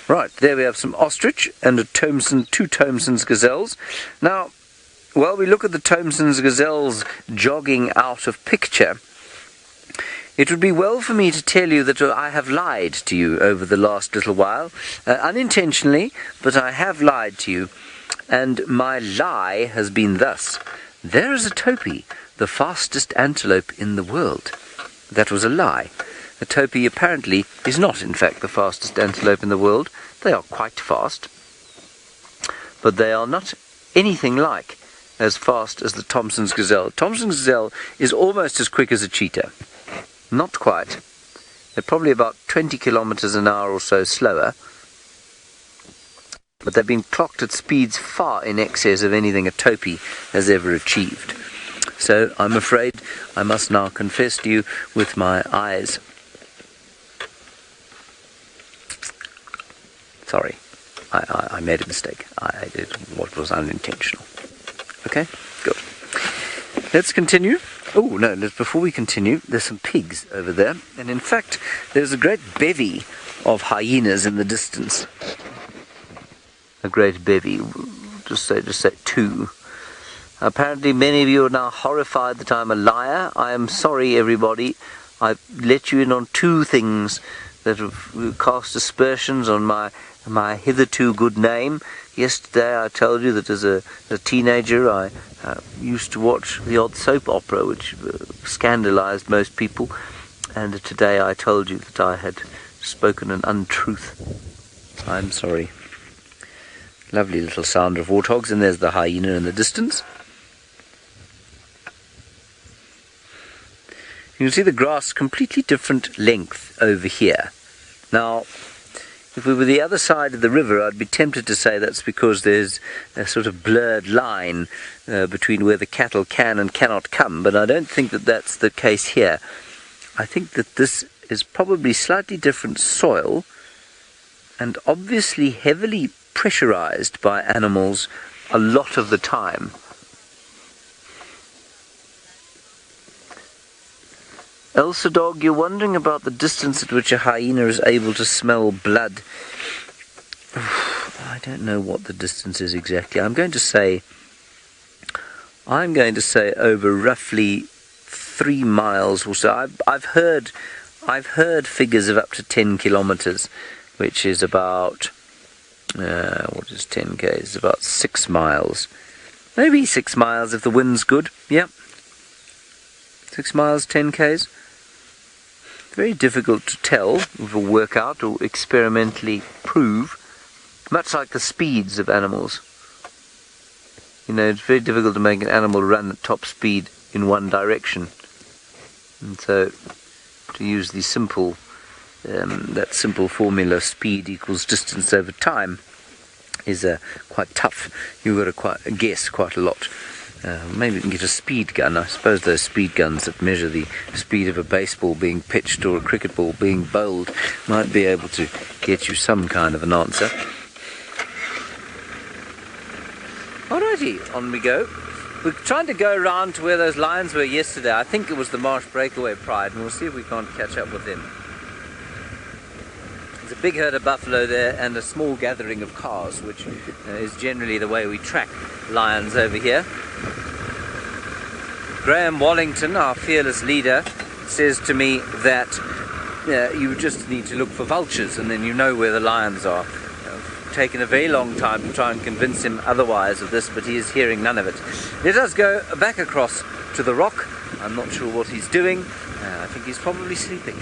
Right, there we have some ostrich and two Thomson's gazelles. Now, while we look at the Thomson's gazelles jogging out of picture, It would be well for me to tell you that I have lied to you over the last little while, unintentionally, but I have lied to you, and my lie has been thus. There is a topi, the fastest antelope in the world. That was a lie. A topi apparently is not, in fact, the fastest antelope in the world. They are quite fast, but they are not anything like as fast as the Thompson's gazelle. Thompson's gazelle is almost as quick as a cheetah. Not quite. They're probably about 20 kilometers an hour or so slower, but they've been clocked at speeds far in excess of anything a topi has ever achieved. So I'm afraid I must now confess to you with my eyes. Sorry, I made a mistake. I did what was unintentional. Okay, good. Let's continue. Oh, no, before we continue, there's some pigs over there. And in fact, there's a great bevy of hyenas in the distance. A great bevy, just say two. Apparently many of you are now horrified that I'm a liar. I am sorry, everybody. I've let you in on two things that have cast aspersions on my hitherto good name. Yesterday I told you that as a teenager I used to watch the odd soap opera which scandalized most people, and today I told you that I had spoken an untruth. I'm sorry. Lovely little sound of warthogs, and there's the hyena in the distance. You can see the grass completely different length over here. Now, if we were the other side of the river, I'd be tempted to say that's because there's a sort of blurred line between where the cattle can and cannot come, but I don't think that that's the case here. I think that this is probably slightly different soil and obviously heavily pressurized by animals a lot of the time. Elsa dog, you're wondering about the distance at which a hyena is able to smell blood. I don't know what the distance is exactly. I'm going to say over roughly 3 miles or so. I've heard figures of up to 10 kilometers, which is about what is 10 k's? It's about 6 miles. Maybe 6 miles if the wind's good. Yep. 6 miles, 10 k's. Very difficult to tell with a workout or experimentally prove, much like the speeds of animals. You know, it's very difficult to make an animal run at top speed in one direction. And so, to use the simple, that simple formula, speed equals distance over time, is quite tough. You've got to guess quite a lot. Maybe we can get a speed gun. I suppose those speed guns that measure the speed of a baseball being pitched or a cricket ball being bowled might be able to get you some kind of an answer. Alrighty, on we go. We're trying to go around to where those lions were yesterday. I think it was the Marsh Breakaway Pride, and we'll see if we can't catch up with them. There's a big herd of buffalo there and a small gathering of cars, which is generally the way we track lions over here. Graham Wallington, our fearless leader, says to me that you just need to look for vultures and then you know where the lions are. It's taken a very long time to try and convince him otherwise of this, but he is hearing none of it. Let us go back across to the rock. I'm not sure what he's doing. I think he's probably sleeping.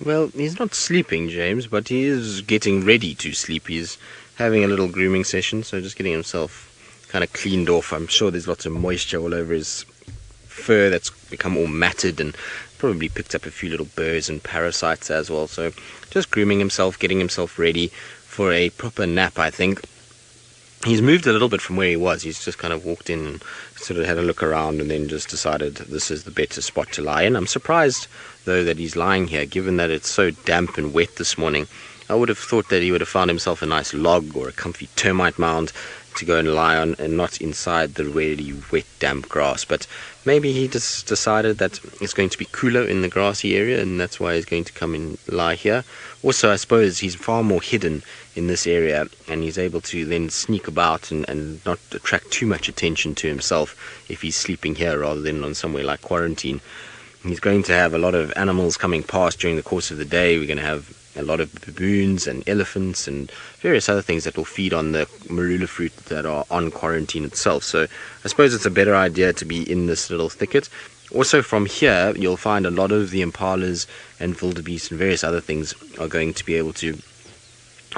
Well, he's not sleeping, James, but he is getting ready to sleep. He's having a little grooming session, so just getting himself kind of cleaned off. I'm sure there's lots of moisture all over his fur that's become all matted and probably picked up a few little burrs and parasites as well. So just grooming himself, getting himself ready for a proper nap, I think. He's moved a little bit from where he was. He's just kind of walked in and sort of had a look around and then just decided this is the better spot to lie in. I'm surprised, though, that he's lying here, given that it's so damp and wet this morning. I would have thought that he would have found himself a nice log or a comfy termite mound to go and lie on and not inside the really wet, damp grass. But maybe he just decided that it's going to be cooler in the grassy area, and that's why he's going to come and lie here. Also, I suppose he's far more hidden in this area, and he's able to then sneak about and not attract too much attention to himself if he's sleeping here rather than on somewhere like quarantine. He's going to have a lot of animals coming past during the course of the day. We're going to have a lot of baboons and elephants and various other things that will feed on the marula fruit that are on quarantine itself. So I suppose it's a better idea to be in this little thicket. Also from here, you'll find a lot of the impalas and wildebeest and various other things are going to be able to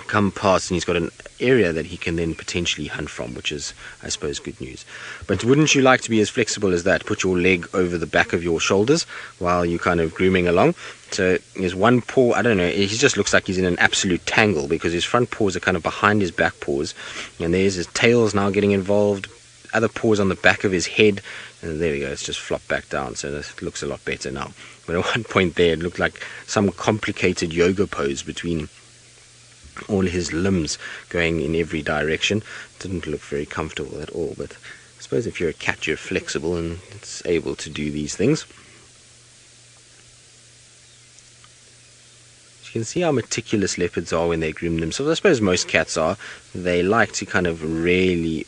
come past, and he's got an area that he can then potentially hunt from, which is, I suppose, good news. But wouldn't you like to be as flexible as that? Put your leg over the back of your shoulders while you're kind of grooming along. So his one paw, I don't know, he just looks like he's in an absolute tangle because his front paws are kind of behind his back paws, and there's his tail's now getting involved, other paws on the back of his head, and there we go, it's just flopped back down, so it looks a lot better now. But at one point there, it looked like some complicated yoga pose between all his limbs going in every direction. Didn't look very comfortable at all, but I suppose if you're a cat, you're flexible and it's able to do these things. You can see how meticulous leopards are when they groom themselves. I suppose most cats are. They like to kind of really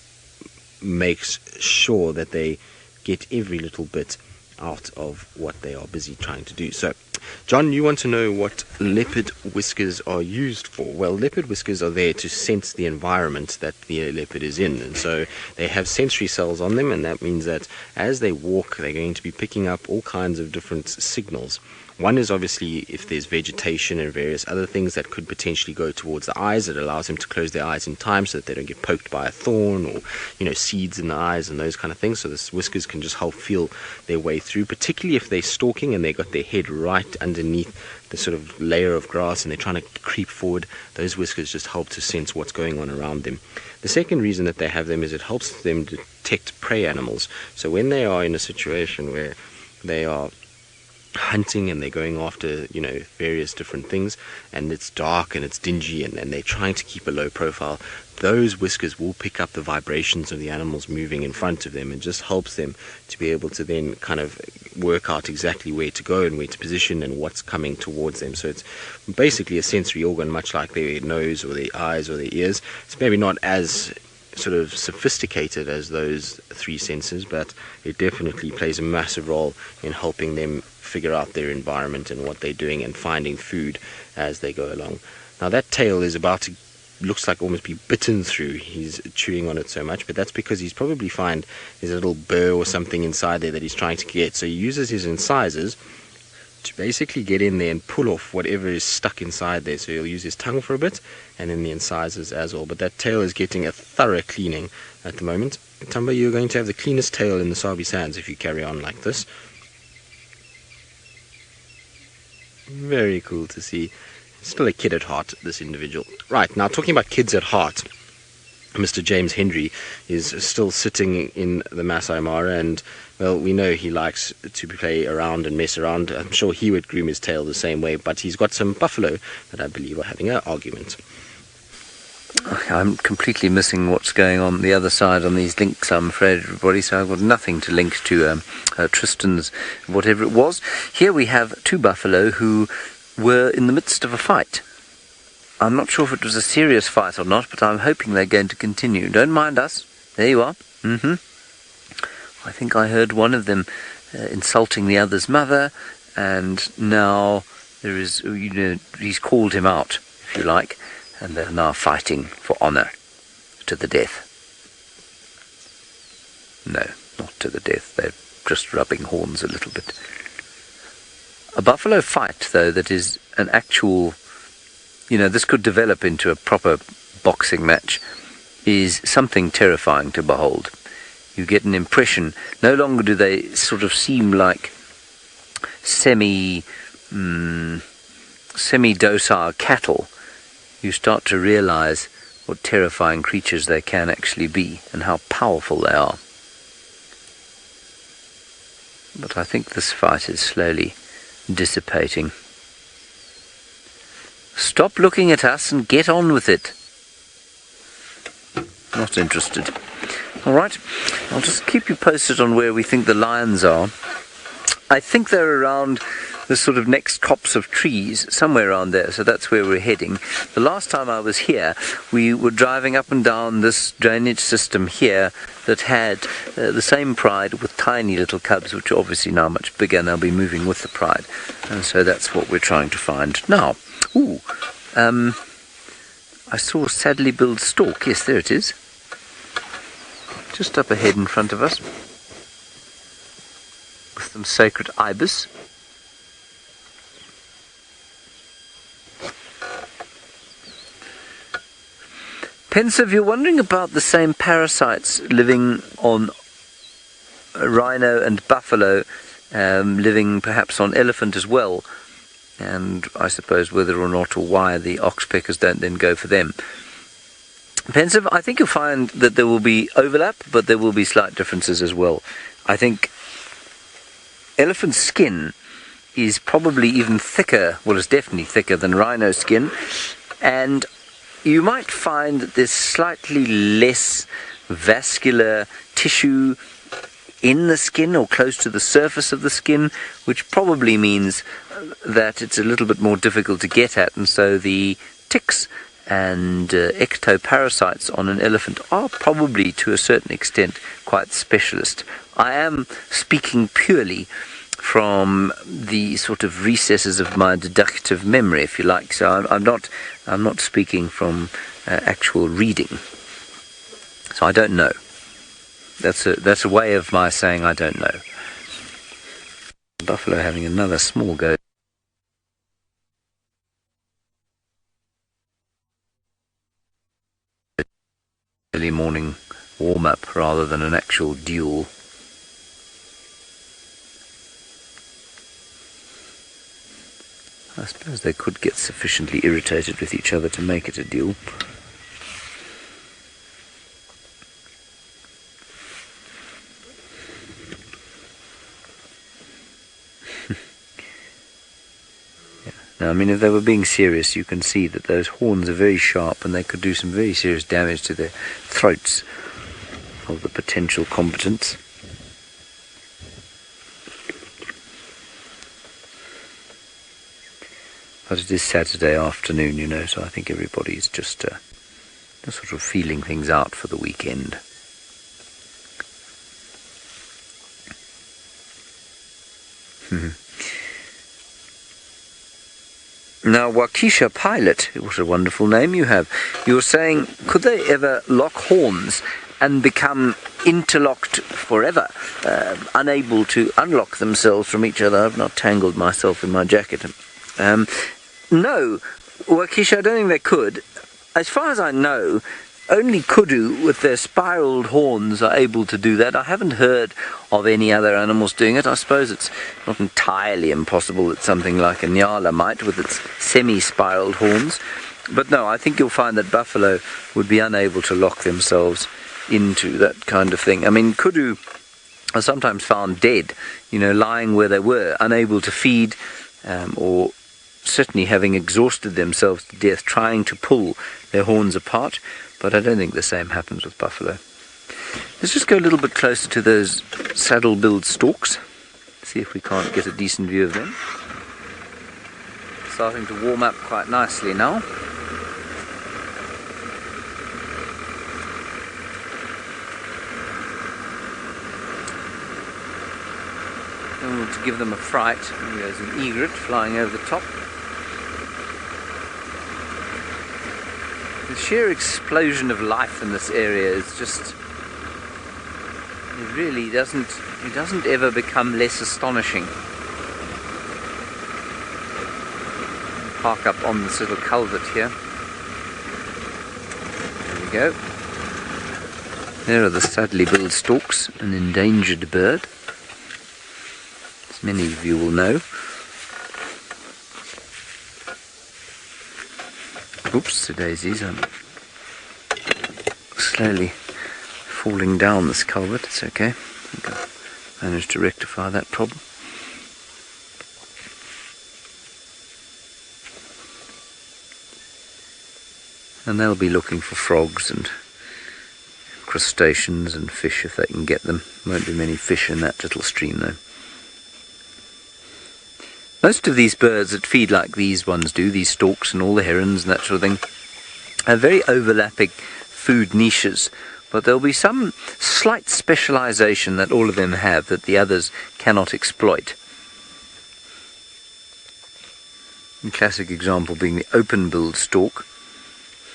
make sure that they get every little bit out of what they are busy trying to do. So, John, you want to know what leopard whiskers are used for? Well, leopard whiskers are there to sense the environment that the leopard is in, and so they have sensory cells on them, and that means that as they walk, they're going to be picking up all kinds of different signals. One is obviously if there's vegetation and various other things that could potentially go towards the eyes. It allows them to close their eyes in time so that they don't get poked by a thorn or, seeds in the eyes and those kind of things. So this whiskers can just help feel their way through, particularly if they're stalking and they've got their head right underneath the sort of layer of grass and they're trying to creep forward. Those whiskers just help to sense what's going on around them. The second reason that they have them is it helps them detect prey animals. So when they are in a situation where they are hunting and they're going after various different things, and it's dark and it's dingy and they're trying to keep a low profile, those whiskers will pick up the vibrations of the animals moving in front of them and just helps them to be able to then kind of work out exactly where to go and where to position and what's coming towards them. So it's basically a sensory organ, much like their nose or their eyes or their ears. It's maybe not as sort of sophisticated as those three senses, but it definitely plays a massive role in helping them figure out their environment and what they're doing and finding food as they go along. Now that tail is about to, looks like almost be bitten through. He's chewing on it so much, but that's because he's probably find there's a little burr or something inside there that he's trying to get. So he uses his incisors to basically get in there and pull off whatever is stuck inside there. So he'll use his tongue for a bit and then the incisors as well. But that tail is getting a thorough cleaning at the moment. Tumba, you're going to have the cleanest tail in the Sabi sands if you carry on like this. Very cool to see. Still a kid at heart, this individual. Right, now talking about kids at heart, Mr. James Hendry is still sitting in the Masai Mara, and well, we know he likes to play around and mess around. I'm sure he would groom his tail the same way, but he's got some buffalo that I believe are having an argument. I'm completely missing what's going on the other side on these links, I'm afraid, everybody, so I've got nothing to link to Tristan's whatever it was. Here we have two buffalo who were in the midst of a fight. I'm not sure if it was a serious fight or not, but I'm hoping they're going to continue. Don't mind us. There you are. I think I heard one of them insulting the other's mother, and now there is, he's called him out, if you like, and they're now fighting for honor to the death. No, not to the death. They're just rubbing horns a little bit. A buffalo fight, though, that is an actual, this could develop into a proper boxing match, is something terrifying to behold. You get an impression, no longer do they sort of seem like semi-docile cattle. You start to realize what terrifying creatures they can actually be and how powerful they are. But I think this fight is slowly dissipating. Stop looking at us and get on with it. Not interested. All right, I'll just keep you posted on where we think the lions are. I think they're around the sort of next copse of trees, somewhere around there, so that's where we're heading. The last time I was here, we were driving up and down this drainage system here that had the same pride with tiny little cubs, which are obviously now much bigger, and they'll be moving with the pride. And so that's what we're trying to find now. I saw a sadly billed stork. Yes, there it is. Just up ahead in front of us. With some sacred ibis. Pensive, you're wondering about the same parasites living on rhino and buffalo, living perhaps on elephant as well, and I suppose whether or not or why the oxpeckers don't then go for them. Pensive, I think you'll find that there will be overlap, but there will be slight differences as well. I think elephant skin is probably even thicker, well, it's definitely thicker than rhino skin, and you might find that there's slightly less vascular tissue in the skin or close to the surface of the skin, which probably means that it's a little bit more difficult to get at, and so the ticks and ectoparasites on an elephant are probably to a certain extent quite specialist. I am speaking purely from the sort of recesses of my deductive memory, if you like. So I'm not speaking from actual reading. So I don't know. That's a way of my saying I don't know. Buffalo having another small go. Early morning warm-up rather than an actual duel. I suppose they could get sufficiently irritated with each other to make it a duel. Yeah. Now, I mean, if they were being serious, you can see that those horns are very sharp and they could do some very serious damage to their throats of the potential combatants. But it is Saturday afternoon, you know, so I think everybody's just sort of feeling things out for the weekend. Now, Waukesha Pilot, what a wonderful name you have. You were saying, could they ever lock horns and become interlocked forever, unable to unlock themselves from each other? I've not tangled myself in my jacket. No, Waukesha, I don't think they could. As far as I know, only kudu with their spiraled horns are able to do that. I haven't heard of any other animals doing it. I suppose it's not entirely impossible that something like a nyala might with its semi-spiraled horns. But no, I think you'll find that buffalo would be unable to lock themselves into that kind of thing. I mean, kudu are sometimes found dead, you know, lying where they were, unable to feed, or certainly having exhausted themselves to death trying to pull their horns apart, but I don't think the same happens with buffalo. Let's just go a little bit closer to those saddle-billed storks, see if we can't get a decent view of them. Starting to warm up quite nicely now. And to give them a fright, there's an egret flying over the top. The sheer explosion of life in this area is just, it really doesn't ever become less astonishing. Park up on this little culvert here. There we go. There are the sadly billed storks, an endangered bird, as many of you will know. Oops, the daisies. I'm slowly falling down this culvert. It's okay. I think I've managed to rectify that problem. And they'll be looking for frogs and crustaceans and fish if they can get them. Won't be many fish in that little stream though. Most of these birds that feed like these ones do, these storks and all the herons and that sort of thing, have very overlapping food niches, but there'll be some slight specialization that all of them have that the others cannot exploit. A classic example being the open-billed stork,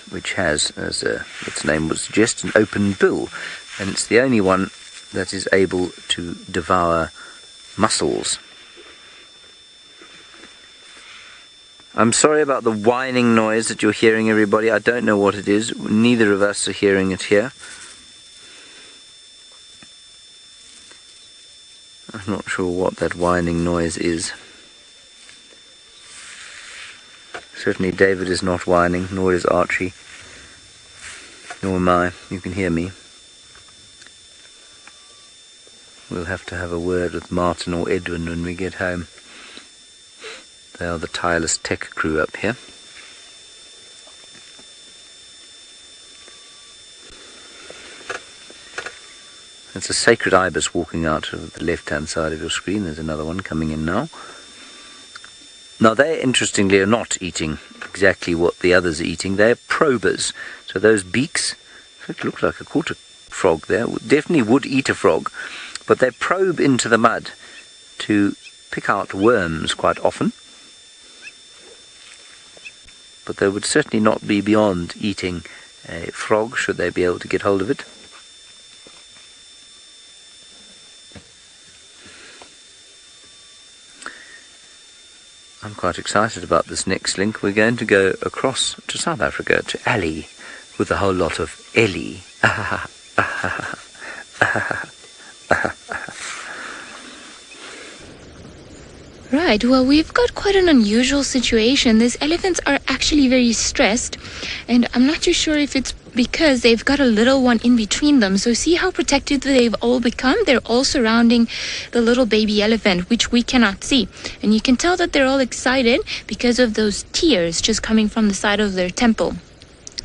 which has, as its name would suggest, an open bill, and it's the only one that is able to devour mussels. I'm sorry about the whining noise that you're hearing, everybody. I don't know what it is. Neither of us are hearing it here. I'm not sure what that whining noise is. Certainly David is not whining, nor is Archie. Nor am I. You can hear me. We'll have to have a word with Martin or Edwin when we get home. They are the tireless tech crew up here. It's a sacred ibis walking out of the left-hand side of your screen. There's another one coming in now. Now they, interestingly, are not eating exactly what the others are eating. They're probers. So those beaks, it looks like a quarter frog there, definitely would eat a frog. But they probe into the mud to pick out worms quite often. But they would certainly not be beyond eating a frog should they be able to get hold of it. I'm quite excited about this next link. We're going to go across to South Africa, to Ali, with a whole lot of Ellie. Right, well, we've got quite an unusual situation. These elephants are actually very stressed, and I'm not too sure if it's because they've got a little one in between them. So see how protected they've all become? They're all surrounding the little baby elephant, which we cannot see. And you can tell that they're all excited because of those tears just coming from the side of their temple.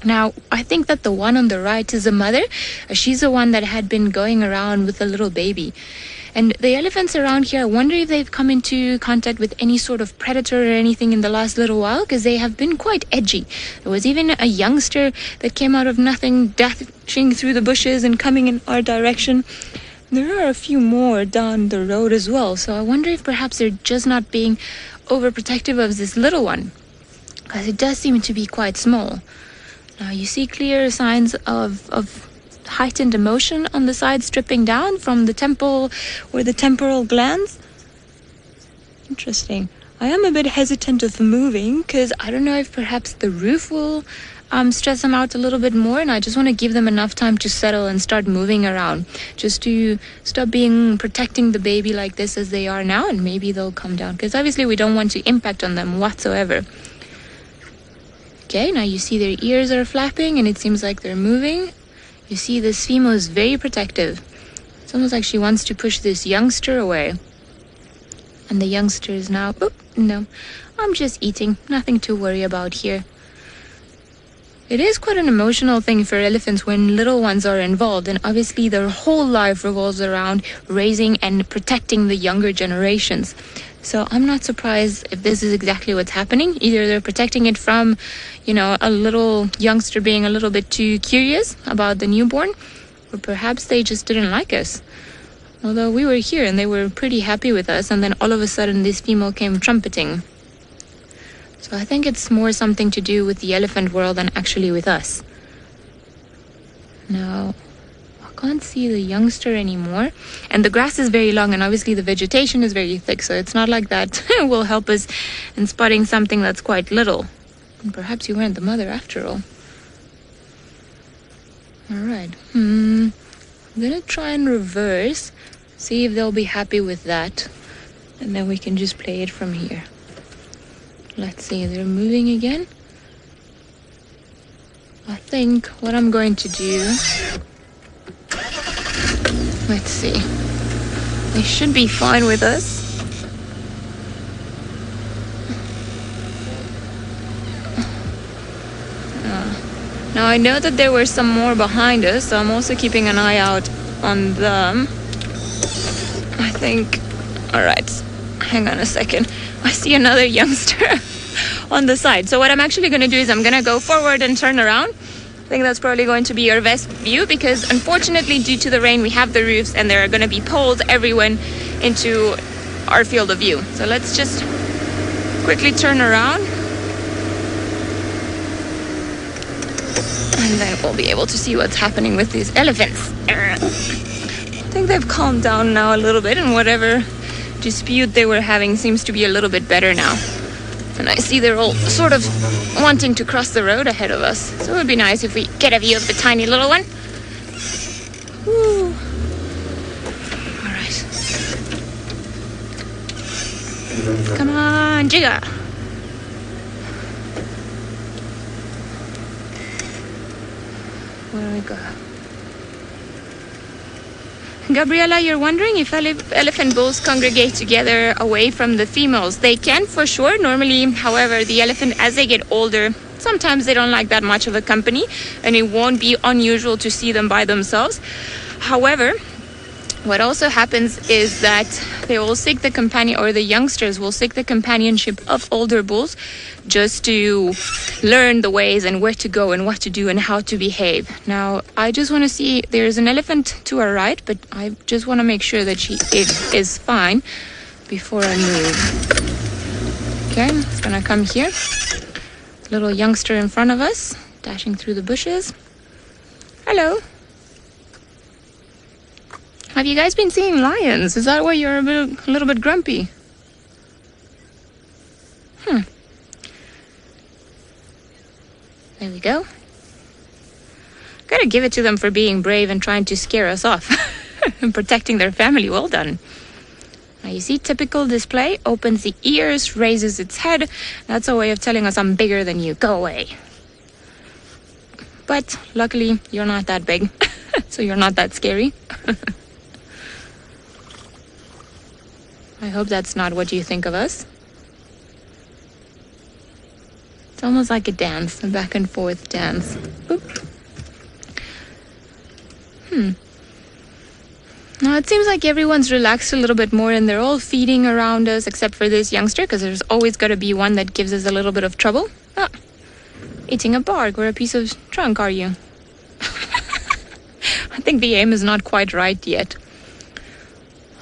Now, I think that the one on the right is a mother. She's the one that had been going around with the little baby. And the elephants around here, I wonder if they've come into contact with any sort of predator or anything in the last little while, because they have been quite edgy. There was even a youngster that came out of nothing, dashing through the bushes and coming in our direction. There are a few more down the road as well, so I wonder if perhaps they're just not being overprotective of this little one, because it does seem to be quite small. Now you see clear signs of heightened emotion on the side, stripping down from the temple or the temporal glands. Interesting. I am a bit hesitant of moving because I don't know if perhaps the roof will stress them out a little bit more, and I just want to give them enough time to settle and start moving around, just to stop protecting the baby like this as they are now, and maybe they'll come down, because obviously we don't want to impact on them whatsoever. Okay, now you see their ears are flapping and it seems like they're moving. You see this female is very protective. It's almost like she wants to push this youngster away. And the youngster is now, oh, no, I'm just eating. Nothing to worry about here. It is quite an emotional thing for elephants when little ones are involved, and obviously their whole life revolves around raising and protecting the younger generations. So I'm not surprised if this is exactly what's happening. Either they're protecting it from, a little youngster being a little bit too curious about the newborn, or perhaps they just didn't like us. Although we were here and they were pretty happy with us, and then all of a sudden this female came trumpeting. So I think it's more something to do with the elephant world than actually with us. Now, I can't see the youngster anymore. And the grass is very long, and obviously the vegetation is very thick, so it's not like that will help us in spotting something that's quite little. And perhaps you weren't the mother after all. Alright. I'm gonna try and reverse, see if they'll be happy with that, and then we can just play it from here. Let's see, they're moving again. I think what I'm going to do, let's see, they should be fine with us. Now I know that there were some more behind us, so I'm also keeping an eye out on them. I think... Alright, hang on a second. I see another youngster on the side. So what I'm actually going to do is I'm going to go forward and turn around. I think that's probably going to be our best view because unfortunately due to the rain we have the roofs and there are going to be poles everywhere into our field of view. So let's just quickly turn around. And then we'll be able to see what's happening with these elephants. I think they've calmed down now a little bit and whatever dispute they were having seems to be a little bit better now. And I see they're all sort of wanting to cross the road ahead of us. So it would be nice if we get a view of the tiny little one. Woo. All right. Come on, Jigga. Where do we go? Gabriella, you're wondering if elephant bulls congregate together away from the females. They can for sure. Normally, however, the elephant, as they get older, sometimes they don't like that much of a company, and it won't be unusual to see them by themselves. However, what also happens is that they will seek the companion, or the youngsters will seek the companionship of older bulls just to learn the ways and where to go and what to do and how to behave. Now, I just want to see, there's an elephant to our right, but I just want to make sure that she is fine before I move. Okay, it's going to come here. Little youngster in front of us, dashing through the bushes. Hello. Have you guys been seeing lions? Is that why you're a little bit grumpy? There we go. Gotta give it to them for being brave and trying to scare us off. And protecting their family. Well done. Now you see, typical display. Opens the ears, raises its head. That's a way of telling us I'm bigger than you. Go away. But luckily, you're not that big. So you're not that scary. I hope that's not what you think of us. It's almost like a dance, a back and forth dance. Oop. Now it seems like everyone's relaxed a little bit more and they're all feeding around us except for this youngster, because there's always got to be one that gives us a little bit of trouble. Ah, eating a bark or a piece of trunk, are you? I think the aim is not quite right yet.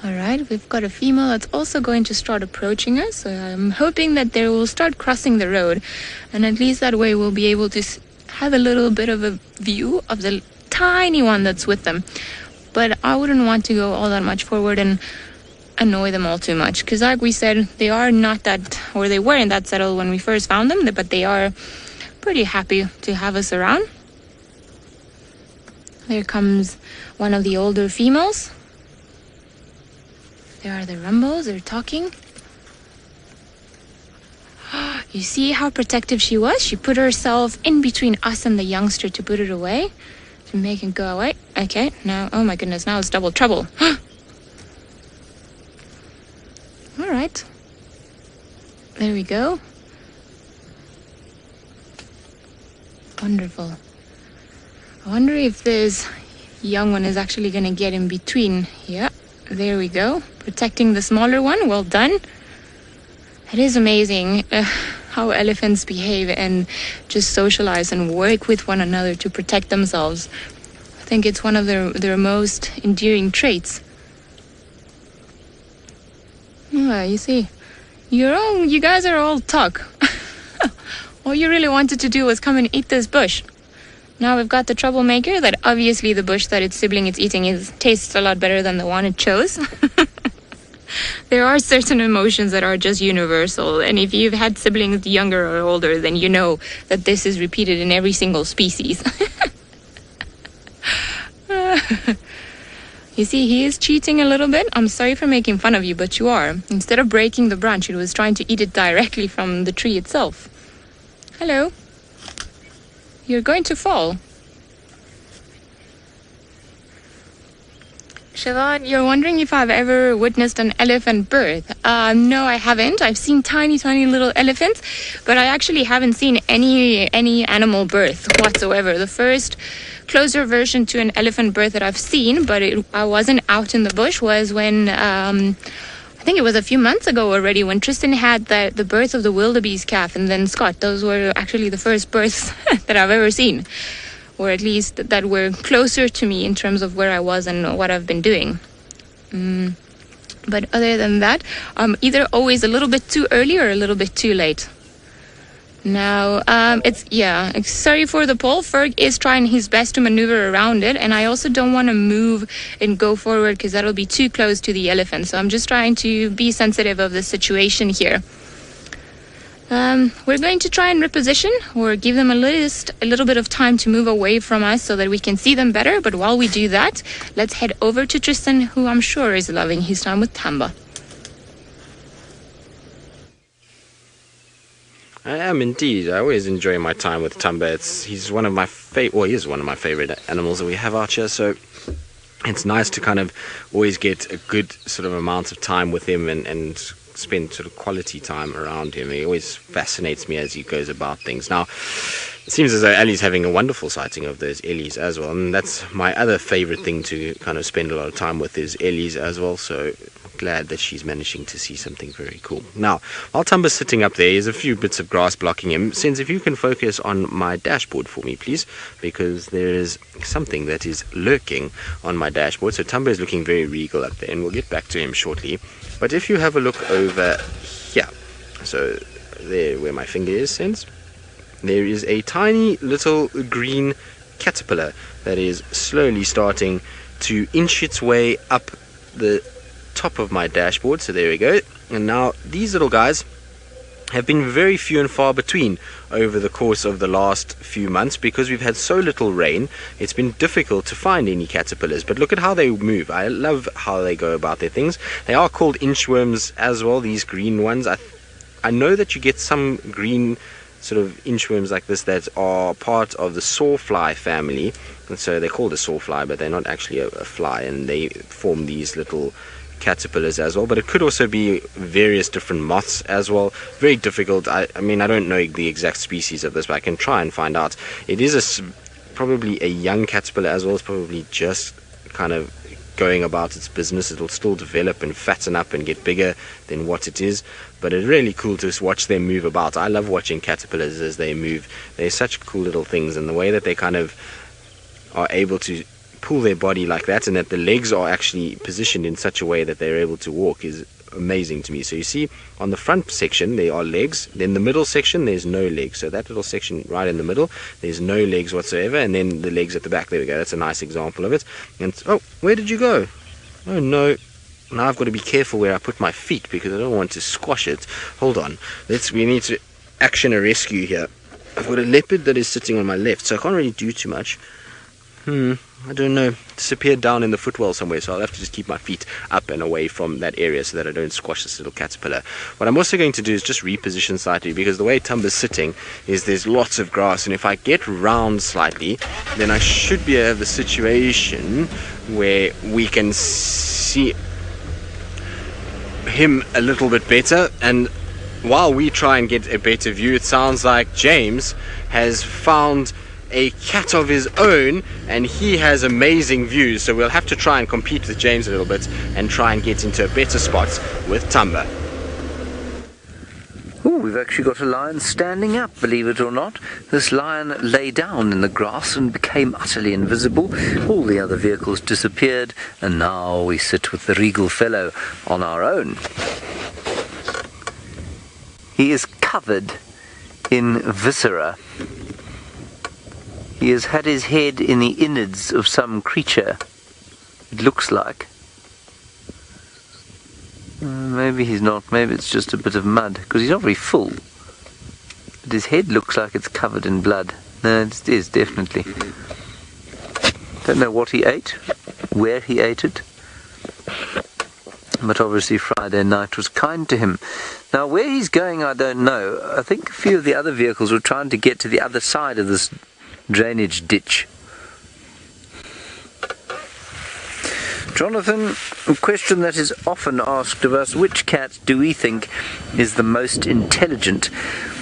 Alright, we've got a female that's also going to start approaching us. So I'm hoping that they will start crossing the road. And at least that way we'll be able to have a little bit of a view of the tiny one that's with them. But I wouldn't want to go all that much forward and annoy them all too much. Because like we said, they are not that, or they weren't that settled when we first found them. But they are pretty happy to have us around. There comes one of the older females. There are the rumbos, they're talking. You see how protective she was? She put herself in between us and the youngster to put it away, to make it go away. Okay, now, oh my goodness, now it's double trouble. All right. There we go. Wonderful. I wonder if this young one is actually going to get in between. Yeah, there we go. Protecting the smaller one. Well done. It is amazing how elephants behave and just socialize and work with one another to protect themselves. I think it's one of their most endearing traits. Yeah, you see, you guys are all talk. All you really wanted to do was come and eat this bush. Now we've got the troublemaker that obviously the bush that its sibling is eating tastes a lot better than the one it chose. There are certain emotions that are just universal, and if you've had siblings younger or older, then you know that this is repeated in every single species. You see, he is cheating a little bit. I'm sorry for making fun of you, but you are. Instead of breaking the branch, it was trying to eat it directly from the tree itself. Hello. You're going to fall. Siobhan, you're wondering if I've ever witnessed an elephant birth. No, I haven't. I've seen tiny, tiny little elephants, but I actually haven't seen any animal birth whatsoever. The first closer version to an elephant birth that I've seen, but I wasn't out in the bush, was when I think it was a few months ago already, when Tristan had the birth of the wildebeest calf, and then Scott. Those were actually the first births that I've ever seen, or at least that were closer to me in terms of where I was and what I've been doing. But other than that, I'm either always a little bit too early or a little bit too late. Now, sorry for the poll. Ferg is trying his best to maneuver around it, and I also don't want to move and go forward because that'll be too close to the elephant. So I'm just trying to be sensitive of the situation here. We're going to try and reposition or give them a little bit of time to move away from us so that we can see them better. But while we do that, let's head over to Tristan, who I'm sure is loving his time with Thamba. I am indeed. I always enjoy my time with Tumba. He's one of my he is one of my favorite animals that we have out here. So it's nice to kind of always get a good sort of amount of time with him and spend sort of quality time around him. He always fascinates me as he goes about things. Now, it seems as though Ali's having a wonderful sighting of those Ellies as well, and that's my other favorite thing to kind of spend a lot of time with is Ellies as well. So glad that she's managing to see something very cool. Now, while Tumba's sitting up there, there's a few bits of grass blocking him. Since if you can focus on my dashboard for me, please, because there is something that is lurking on my dashboard. So Tumba is looking very regal up there, and we'll get back to him shortly. But if you have a look over here, so there where my finger is, since there is a tiny little green caterpillar that is slowly starting to inch its way up the top of my dashboard. So there we go. And now these little guys have been very few and far between over the course of the last few months because we've had so little rain. It's been difficult to find any caterpillars, but look at how they move. I love how they go about their things. They are called inchworms as well, these green ones. I know that you get some green sort of inchworms like this that are part of the sawfly family, and so they're called a sawfly, but they're not actually a fly, and they form these little caterpillars as well. But it could also be various different moths as well. Very difficult. I mean, I don't know the exact species of this, but I can try and find out. It is probably a young caterpillar as well. It's probably just kind of going about its business. It'll still develop and fatten up and get bigger than what it is, but it's really cool to watch them move about. I love watching caterpillars as they move. They're such cool little things, and the way that they kind of are able to pull their body like that, and that the legs are actually positioned in such a way that they're able to walk, is amazing to me. So you see on the front section there are legs, then the middle section there's no legs. So that little section right in the middle, there's no legs whatsoever, and then the legs at the back. There we go. That's a nice example of it. And oh, where did you go? Oh no, now I've got to be careful where I put my feet because I don't want to squash it. Hold on, we need to action a rescue here. I've got a leopard that is sitting on my left, so I can't really do too much. I don't know, disappeared down in the footwell somewhere, so I'll have to just keep my feet up and away from that area so that I don't squash this little caterpillar. What I'm also going to do is just reposition slightly, because the way Tumba's sitting is there's lots of grass, and if I get round slightly, then I should be able to have a situation where we can see him a little bit better. And while we try and get a better view, it sounds like James has found a cat of his own, and he has amazing views, so we'll have to try and compete with James a little bit and try and get into a better spot with Tumba. Oh, we've actually got a lion standing up, believe it or not. This lion lay down in the grass and became utterly invisible. All the other vehicles disappeared, and now we sit with the regal fellow on our own. He is covered in viscera. He has had his head in the innards of some creature, it looks like. Maybe he's not, maybe it's just a bit of mud, because he's not very full. But his head looks like it's covered in blood. No, it is, definitely. Don't know what he ate, where he ate it. But obviously Friday night was kind to him. Now where he's going I don't know. I think a few of the other vehicles were trying to get to the other side of this drainage ditch. Jonathan, a question that is often asked of us, which cat do we think is the most intelligent?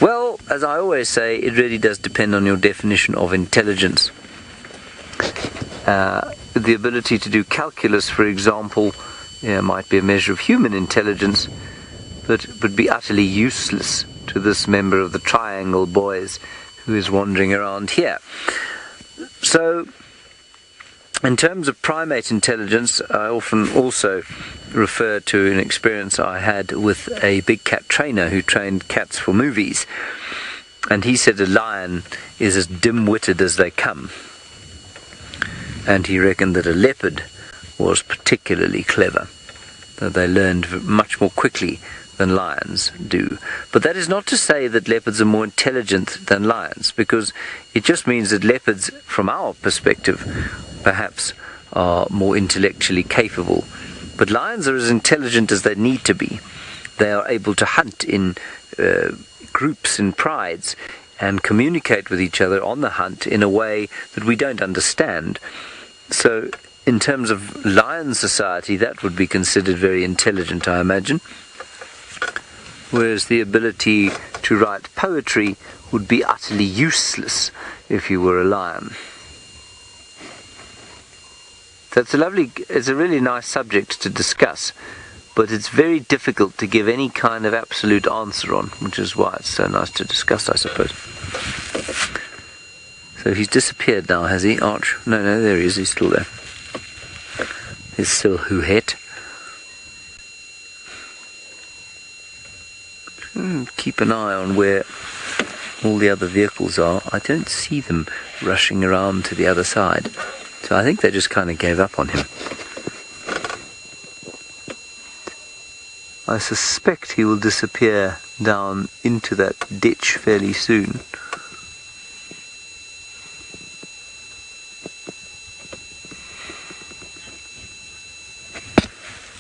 Well, as I always say, it really does depend on your definition of intelligence. The ability to do calculus, for example, might be a measure of human intelligence, but would be utterly useless to this member of the Triangle Boys who is wandering around here. So, in terms of primate intelligence, I often also refer to an experience I had with a big cat trainer who trained cats for movies. And he said a lion is as dim-witted as they come. And he reckoned that a leopard was particularly clever, that they learned much more quickly than lions do. But that is not to say that leopards are more intelligent than lions, because it just means that leopards, from our perspective, perhaps are more intellectually capable. But lions are as intelligent as they need to be. They are able to hunt in groups and prides and communicate with each other on the hunt in a way that we don't understand. So in terms of lion society, that would be considered very intelligent, I imagine. Whereas the ability to write poetry would be utterly useless if you were a lion. So it's a really nice subject to discuss, but it's very difficult to give any kind of absolute answer on, which is why it's so nice to discuss, I suppose. So he's disappeared now, has he, Arch? No, there he is, he's still there. He's still Huhet. Keep an eye on where all the other vehicles are. I don't see them rushing around to the other side. So I think they just kind of gave up on him. I suspect he will disappear down into that ditch fairly soon.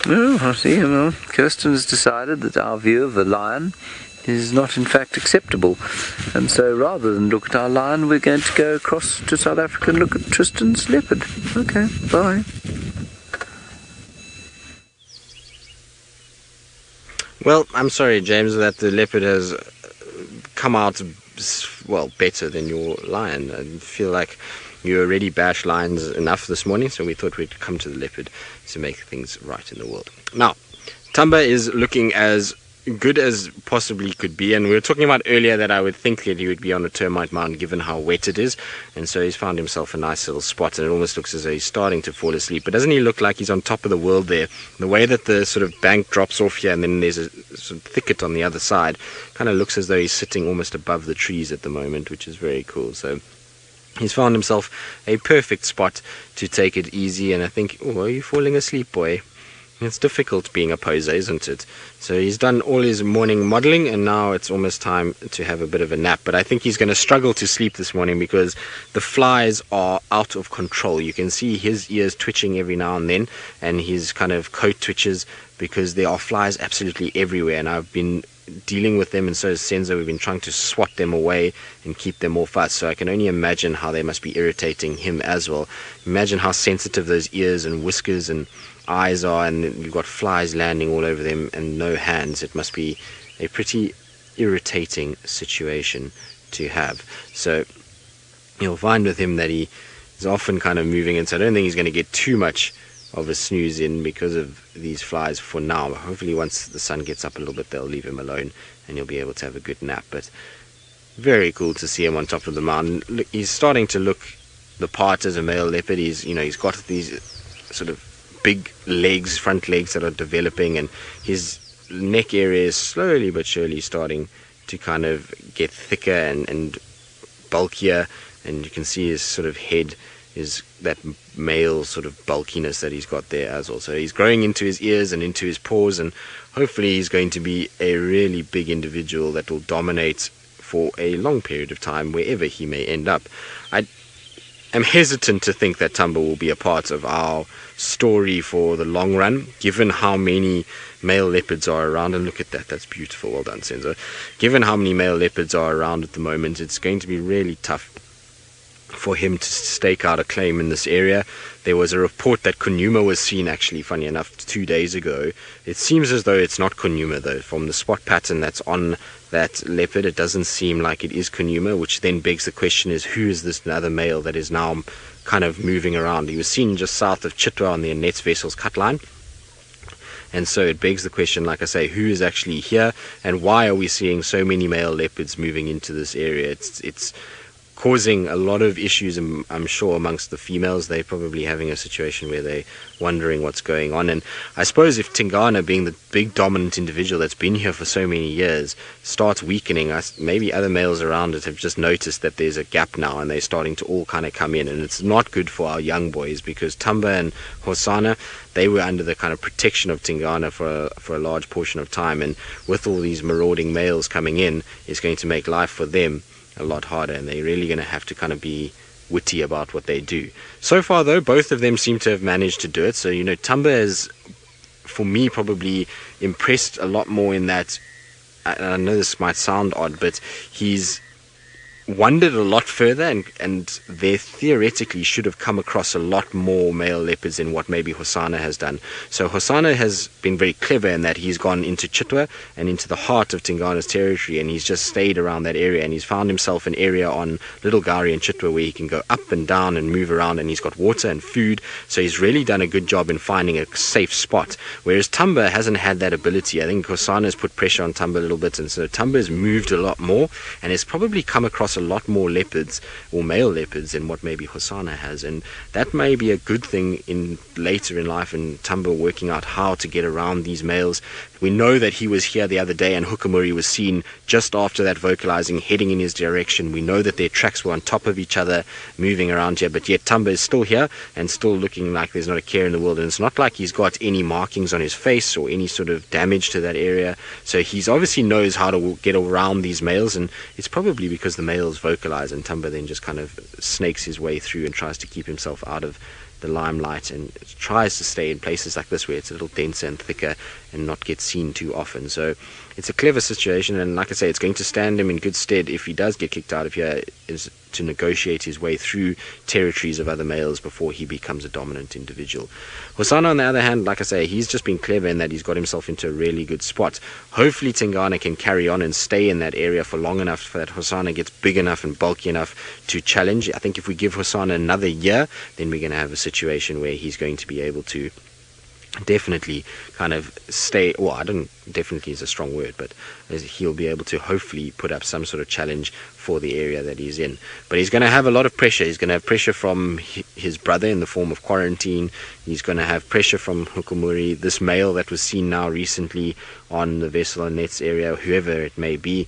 Oh, I see. Well, Kirsten has decided that our view of the lion is not in fact acceptable, and so rather than look at our lion, we're going to go across to South Africa and look at Tristan's leopard. Okay, bye. Well, I'm sorry, James, that the leopard has come out, well, better than your lion. I feel like you already bashed lions enough this morning, so we thought we'd come to the leopard to make things right in the world. Now, Tumba is looking as good as possibly could be, and we were talking about earlier that I would think that he would be on a termite mound given how wet it is, and so he's found himself a nice little spot, and it almost looks as though he's starting to fall asleep. But doesn't he look like he's on top of the world there? The way that the sort of bank drops off here and then there's a sort of thicket on the other side, kind of looks as though he's sitting almost above the trees at the moment, which is very cool. So he's found himself a perfect spot to take it easy, and I think, oh, are you falling asleep, boy? It's difficult being a poser, isn't it? So he's done all his morning modeling, and now it's almost time to have a bit of a nap. But I think he's going to struggle to sleep this morning because the flies are out of control. You can see his ears twitching every now and then, and his kind of coat twitches because there are flies absolutely everywhere. And I've been dealing with them, and so has Senzo. We've been trying to swat them away and keep them off us. So I can only imagine how they must be irritating him as well. Imagine how sensitive those ears and whiskers and eyes are, and you've got flies landing all over them and no hands. It must be a pretty irritating situation to have. So you'll find with him that he is often kind of moving, and so I don't think he's going to get too much of a snooze in because of these flies for now. Hopefully once the sun gets up a little bit, they'll leave him alone and he'll be able to have a good nap. But very cool to see him on top of the mountain. Look, he's starting to look the part as a male leopard. He's got these sort of big legs, front legs that are developing, and his neck area is slowly but surely starting to kind of get thicker and bulkier, and you can see his sort of head is that male sort of bulkiness that he's got there as well. So he's growing into his ears and into his paws, and hopefully he's going to be a really big individual that will dominate for a long period of time wherever he may end up. I'm hesitant to think that Tumba will be a part of our story for the long run, given how many male leopards are around. And look at that, that's beautiful. Well done, Senzo. Given how many male leopards are around at the moment, it's going to be really tough for him to stake out a claim in this area. There was a report that Kunuma was seen, actually, funny enough, 2 days ago. It seems as though it's not Kunuma, though. From the spot pattern that's on that leopard, it doesn't seem like it is Kunuma, which then begs the question is, who is this other male that is now kind of moving around? He was seen just south of Chitwa on the Annette's Vessel's cut line. And so it begs the question, like I say, who is actually here, and why are we seeing so many male leopards moving into this area? It's causing a lot of issues, I'm sure, amongst the females. They're probably having a situation where they're wondering what's going on. And I suppose if Tingana, being the big dominant individual that's been here for so many years, starts weakening, maybe other males around it have just noticed that there's a gap now, and they're starting to all kind of come in. And it's not good for our young boys, because Thamba and Hosana, they were under the kind of protection of Tingana for a large portion of time. And with all these marauding males coming in, it's going to make life for them a lot harder, and they're really going to have to kind of be witty about what they do. So far, though, both of them seem to have managed to do it. So, Tumba is, for me, probably impressed a lot more in that, and I know this might sound odd, but he's wandered a lot further, and they theoretically should have come across a lot more male leopards than what maybe Hosana has done. So Hosana has been very clever in that he's gone into Chitwa and into the heart of Tingana's territory, and he's just stayed around that area, and he's found himself an area on Little Gari and Chitwa where he can go up and down and move around, and he's got water and food. So he's really done a good job in finding a safe spot, whereas Tumba hasn't had that ability. I think Hosana has put pressure on Tumba a little bit, and so Tumba has moved a lot more and has probably come across a lot more leopards, or male leopards, than what maybe Hosana has. And that may be a good thing in later in life, and Tumba working out how to get around these males. We know that he was here the other day, and Hukamuri was seen just after that vocalizing, heading in his direction. We know that their tracks were on top of each other, moving around here, but yet Tumba is still here and still looking like there's not a care in the world. And it's not like he's got any markings on his face or any sort of damage to that area. So he's obviously knows how to get around these males, and it's probably because the males vocalize, and Tumba then just kind of snakes his way through and tries to keep himself out of the limelight, and tries to stay in places like this where it's a little denser and thicker and not get seen too often. So it's a clever situation, and like I say, it's going to stand him in good stead if he does get kicked out of here, is to negotiate his way through territories of other males before he becomes a dominant individual. Hosana, on the other hand, like I say, he's just been clever in that he's got himself into a really good spot. Hopefully Tingana can carry on and stay in that area for long enough that Hosana gets big enough and bulky enough to challenge. I think if we give Hosana another year, then we're going to have a situation where he's going to be able to definitely kind of stay, well, I don't, definitely is a strong word, but he'll be able to hopefully put up some sort of challenge for the area that he's in. But he's going to have a lot of pressure. He's going to have pressure from his brother in the form of quarantine. He's going to have pressure from Hukumuri, this male that was seen now recently on the vessel and nets area, whoever it may be.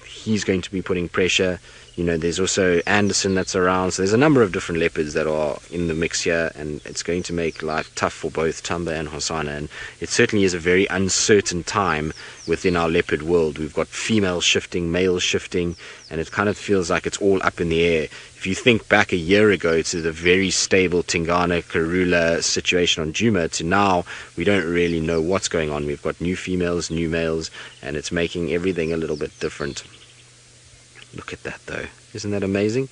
He's going to be putting pressure. There's also Anderson that's around. So there's a number of different leopards that are in the mix here, and it's going to make life tough for both Tumba and Hosana. And it certainly is a very uncertain time within our leopard world. We've got females shifting, males shifting, and it kind of feels like it's all up in the air. If you think back a year ago to the very stable Tingana Karula situation on Djuma, to now, we don't really know what's going on. We've got new females, new males, and it's making everything a little bit different. Look at that, though. Isn't that amazing?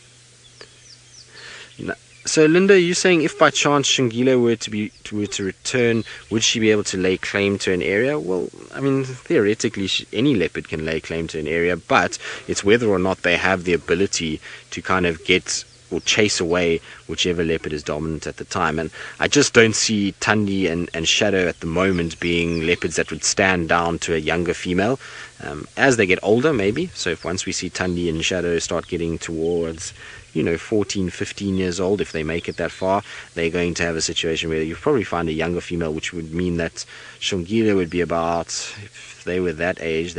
So, Linda, you're saying if by chance Shangila were to return, would she be able to lay claim to an area? Well, I mean, theoretically, any leopard can lay claim to an area, but it's whether or not they have the ability to kind of get or chase away whichever leopard is dominant at the time. And I just don't see Tundi and Shadow at the moment being leopards that would stand down to a younger female. As they get older, maybe. So if once we see Tundi and Shadow start getting towards 14, 15 years old, if they make it that far, they're going to have a situation where you probably find a younger female, which would mean that Shongila would be about, if they were that age,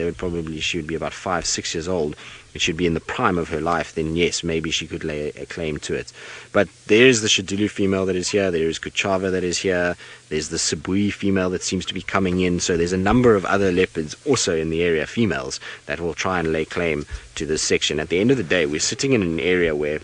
she would be about 5, 6 years old. It should be in the prime of her life. Then yes, maybe she could lay a claim to it. But there is the Xidulu female that is here, there is Kuchava that is here, there's the Sibui female that seems to be coming in. So there's a number of other leopards also in the area, females, that will try and lay claim to this section. At the end of the day, we're sitting in an area where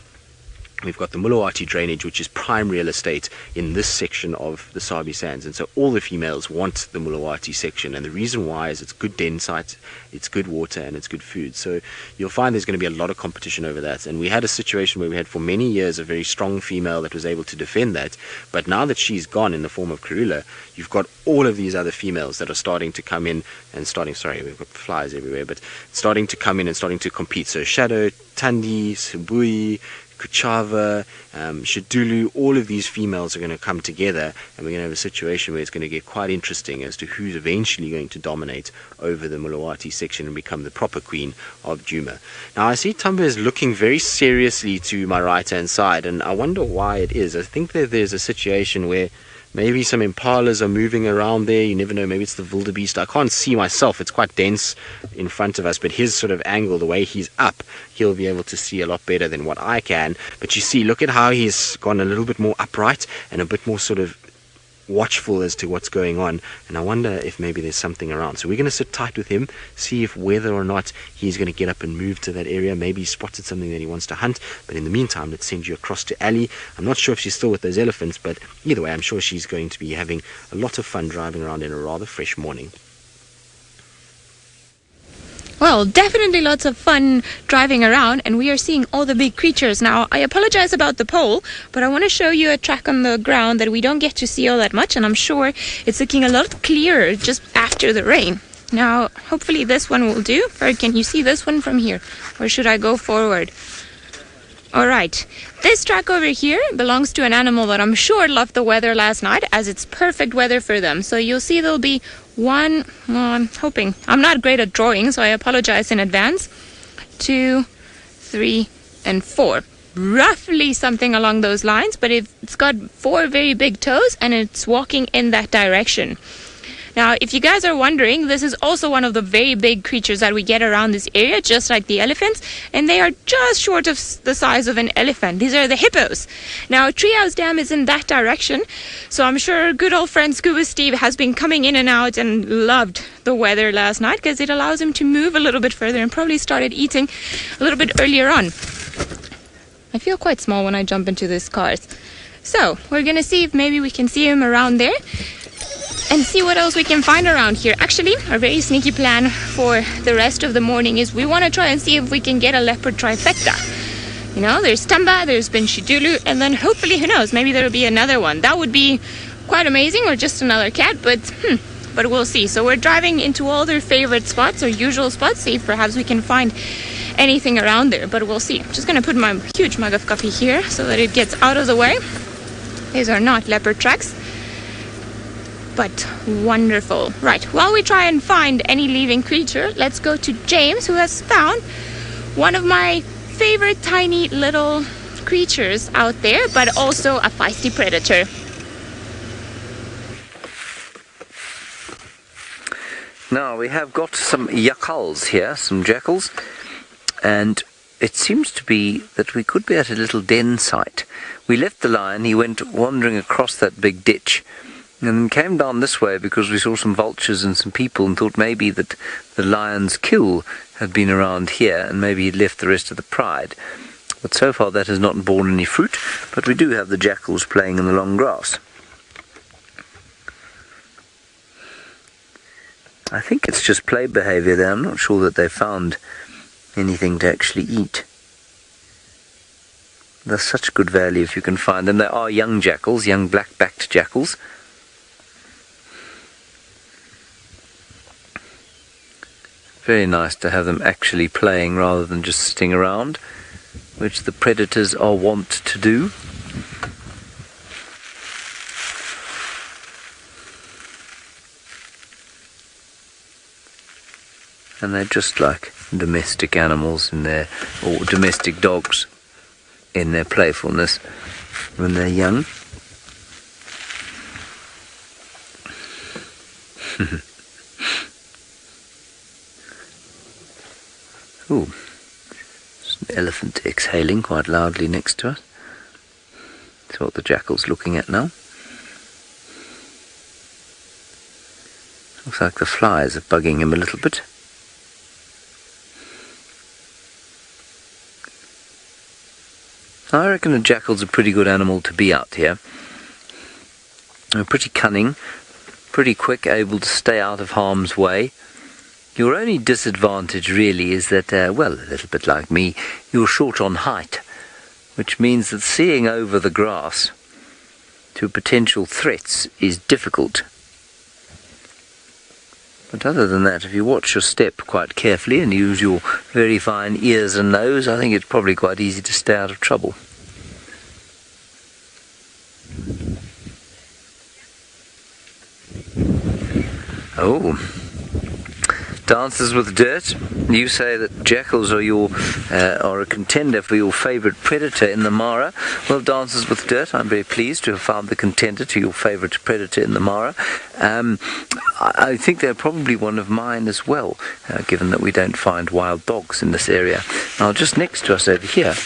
We've got the Mulawati drainage, which is prime real estate in this section of the Sabi Sands. And so all the females want the Mulawati section. And the reason why is it's good densite, it's good water, and it's good food. So you'll find there's going to be a lot of competition over that. And we had a situation where we had for many years a very strong female that was able to defend that. But now that she's gone in the form of Kruger, you've got all of these other females that are starting to come in and we've got flies everywhere, but starting to come in and starting to compete. So Shadow, Tandi, Subui, Kuchava, Xidulu, all of these females are going to come together, and we're going to have a situation where it's going to get quite interesting as to who's eventually going to dominate over the Mulawati section and become the proper queen of Djuma. Now I see Tumba is looking very seriously to my right hand side, and I wonder why it is. I think that there's a situation where maybe some impalas are moving around there. You never know, maybe it's the wildebeest. I can't see myself, it's quite dense in front of us, but his sort of angle, the way he's up, he'll be able to see a lot better than what I can. But you see, look at how he's gone a little bit more upright and a bit more sort of watchful as to what's going on, and I wonder if maybe there's something around. So we're going to sit tight with him, see if whether or not he's going to get up and move to that area. Maybe he's spotted something that he wants to hunt, but in the meantime, let's send you across to Ali. I'm not sure if she's still with those elephants, but either way, I'm sure she's going to be having a lot of fun driving around in a rather fresh morning. Well, definitely lots of fun driving around, and we are seeing all the big creatures. Now, I apologize about the pole, but I want to show you a track on the ground that we don't get to see all that much, and I'm sure it's looking a lot clearer just after the rain. Now, hopefully this one will do. Or can you see this one from here? Or should I go forward? Alright, this track over here belongs to an animal that I'm sure loved the weather last night, as it's perfect weather for them. So you'll see there'll be one, I'm hoping, I'm not great at drawing, so I apologize in advance, 2, 3, and 4. Roughly something along those lines, but it's got 4 very big toes, and it's walking in that direction. Now, if you guys are wondering, this is also one of the very big creatures that we get around this area, just like the elephants, and they are just short of the size of an elephant. These are the hippos. Now, Treehouse Dam is in that direction, so I'm sure good old friend Scuba Steve has been coming in and out and loved the weather last night because it allows him to move a little bit further and probably started eating a little bit earlier on. I feel quite small when I jump into these cars. So, we're going to see if maybe we can see him around there and see what else we can find around here. Actually, our very sneaky plan for the rest of the morning is we want to try and see if we can get a leopard trifecta. You know, there's Thamba, there's been Xidulu, and then hopefully, who knows, maybe there'll be another one. That would be quite amazing, or just another cat, but we'll see. So we're driving into all their favorite spots, or usual spots, see if perhaps we can find anything around there, but we'll see. I'm just going to put my huge mug of coffee here so that it gets out of the way. These are not leopard tracks, but wonderful. Right, while we try and find any living creature, let's go to James, who has found one of my favorite tiny little creatures out there, but also a feisty predator. Now we have got some jackals here, some jackals, and it seems to be that we could be at a little den site. We left the lion, he went wandering across that big ditch, and came down this way because we saw some vultures and some people and thought maybe that the lion's kill had been around here and maybe he'd left the rest of the pride. But so far that has not borne any fruit, but we do have the jackals playing in the long grass. I think it's just play behavior there. I'm not sure that they found anything to actually eat. They're such good value if you can find them. They are young jackals, young black-backed jackals. Very nice to have them actually playing rather than just sitting around, which the predators are wont to do. And they're just like domestic animals in their, or domestic dogs in their playfulness when they're young. Ooh, there's an elephant exhaling quite loudly next to us. That's what the jackal's looking at now. Looks like the flies are bugging him a little bit. I reckon a jackal's a pretty good animal to be out here. They're pretty cunning, pretty quick, able to stay out of harm's way. Your only disadvantage really is that, well, a little bit like me, you're short on height, which means that seeing over the grass to potential threats is difficult. But other than that, if you watch your step quite carefully and use your very fine ears and nose, I think it's probably quite easy to stay out of trouble. Oh, Dances with Dirt. You say that jackals are a contender for your favourite predator in the Mara. Well, Dances with Dirt, I'm very pleased to have found the contender to your favourite predator in the Mara. I think they're probably one of mine as well, given that we don't find wild dogs in this area. Now, just next to us over here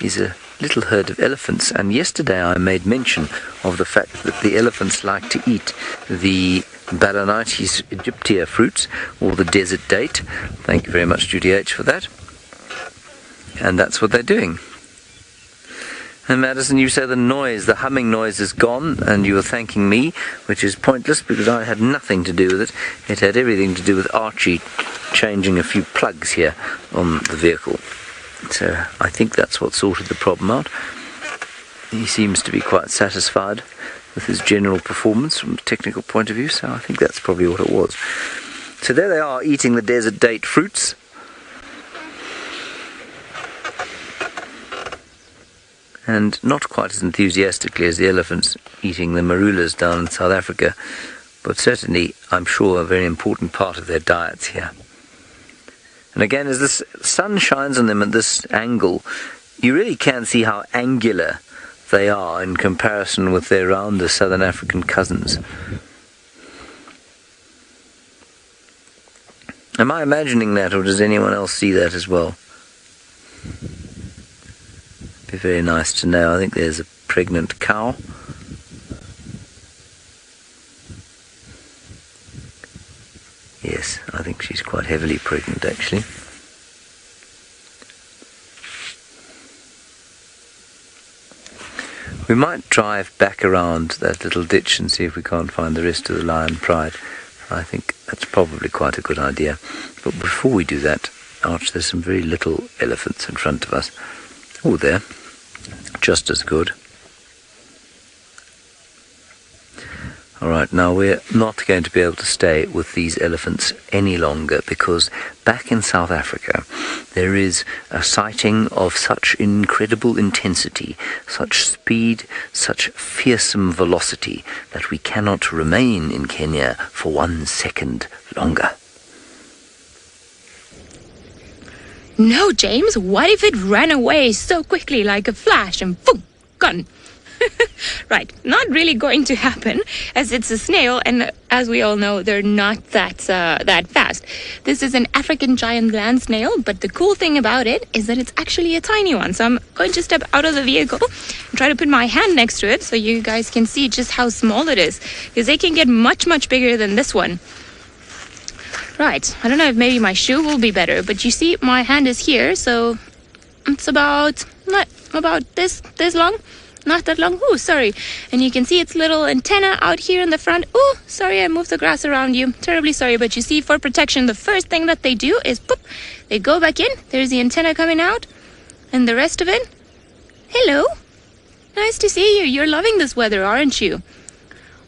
is a little herd of elephants, and yesterday I made mention of the fact that the elephants like to eat the Balanites aegyptia fruits, or the desert date. Thank you very much, Judy H, for that. And that's what they're doing. And Madison, you say the humming noise is gone, and you were thanking me, which is pointless because I had nothing to do with it. It had everything to do with Archie changing a few plugs here on the vehicle. So I think that's what sorted the problem out. He seems to be quite satisfied with his general performance from a technical point of view, so I think that's probably what it was. So there they are, eating the desert date fruits. And not quite as enthusiastically as the elephants eating the marulas down in South Africa, but certainly, I'm sure, a very important part of their diets here. And again, as the sun shines on them at this angle, you really can see how angular they are in comparison with their rounder Southern African cousins. Am I imagining that, or does anyone else see that as well? Be very nice to know. I think there's a pregnant cow. Yes, I think she's quite heavily pregnant actually. We might drive back around that little ditch and see if we can't find the rest of the lion pride. I think that's probably quite a good idea. But before we do that, Arch, there's some very little elephants in front of us. Oh, there. Just as good. Alright, now we're not going to be able to stay with these elephants any longer because back in South Africa there is a sighting of such incredible intensity, such speed, such fearsome velocity that we cannot remain in Kenya for 1 second longer. No, James, what if it ran away so quickly like a flash and boom, gone? Right, not really going to happen as it's a snail, and as we all know, they're not that fast. This is an African giant land snail, but the cool thing about it is that it's actually a tiny one. So I'm going to step out of the vehicle and try to put my hand next to it so you guys can see just how small it is, because they can get much, much bigger than this one. Right, I don't know if maybe my shoe will be better, but you see my hand is here, so it's about this long. Not that long. Oh, sorry. And you can see its little antenna out here in the front. Oh, sorry, I moved the grass around you. Terribly sorry. But you see, for protection, the first thing that they do is, boop, they go back in. There's the antenna coming out. And the rest of it. Hello. Nice to see you. You're loving this weather, aren't you?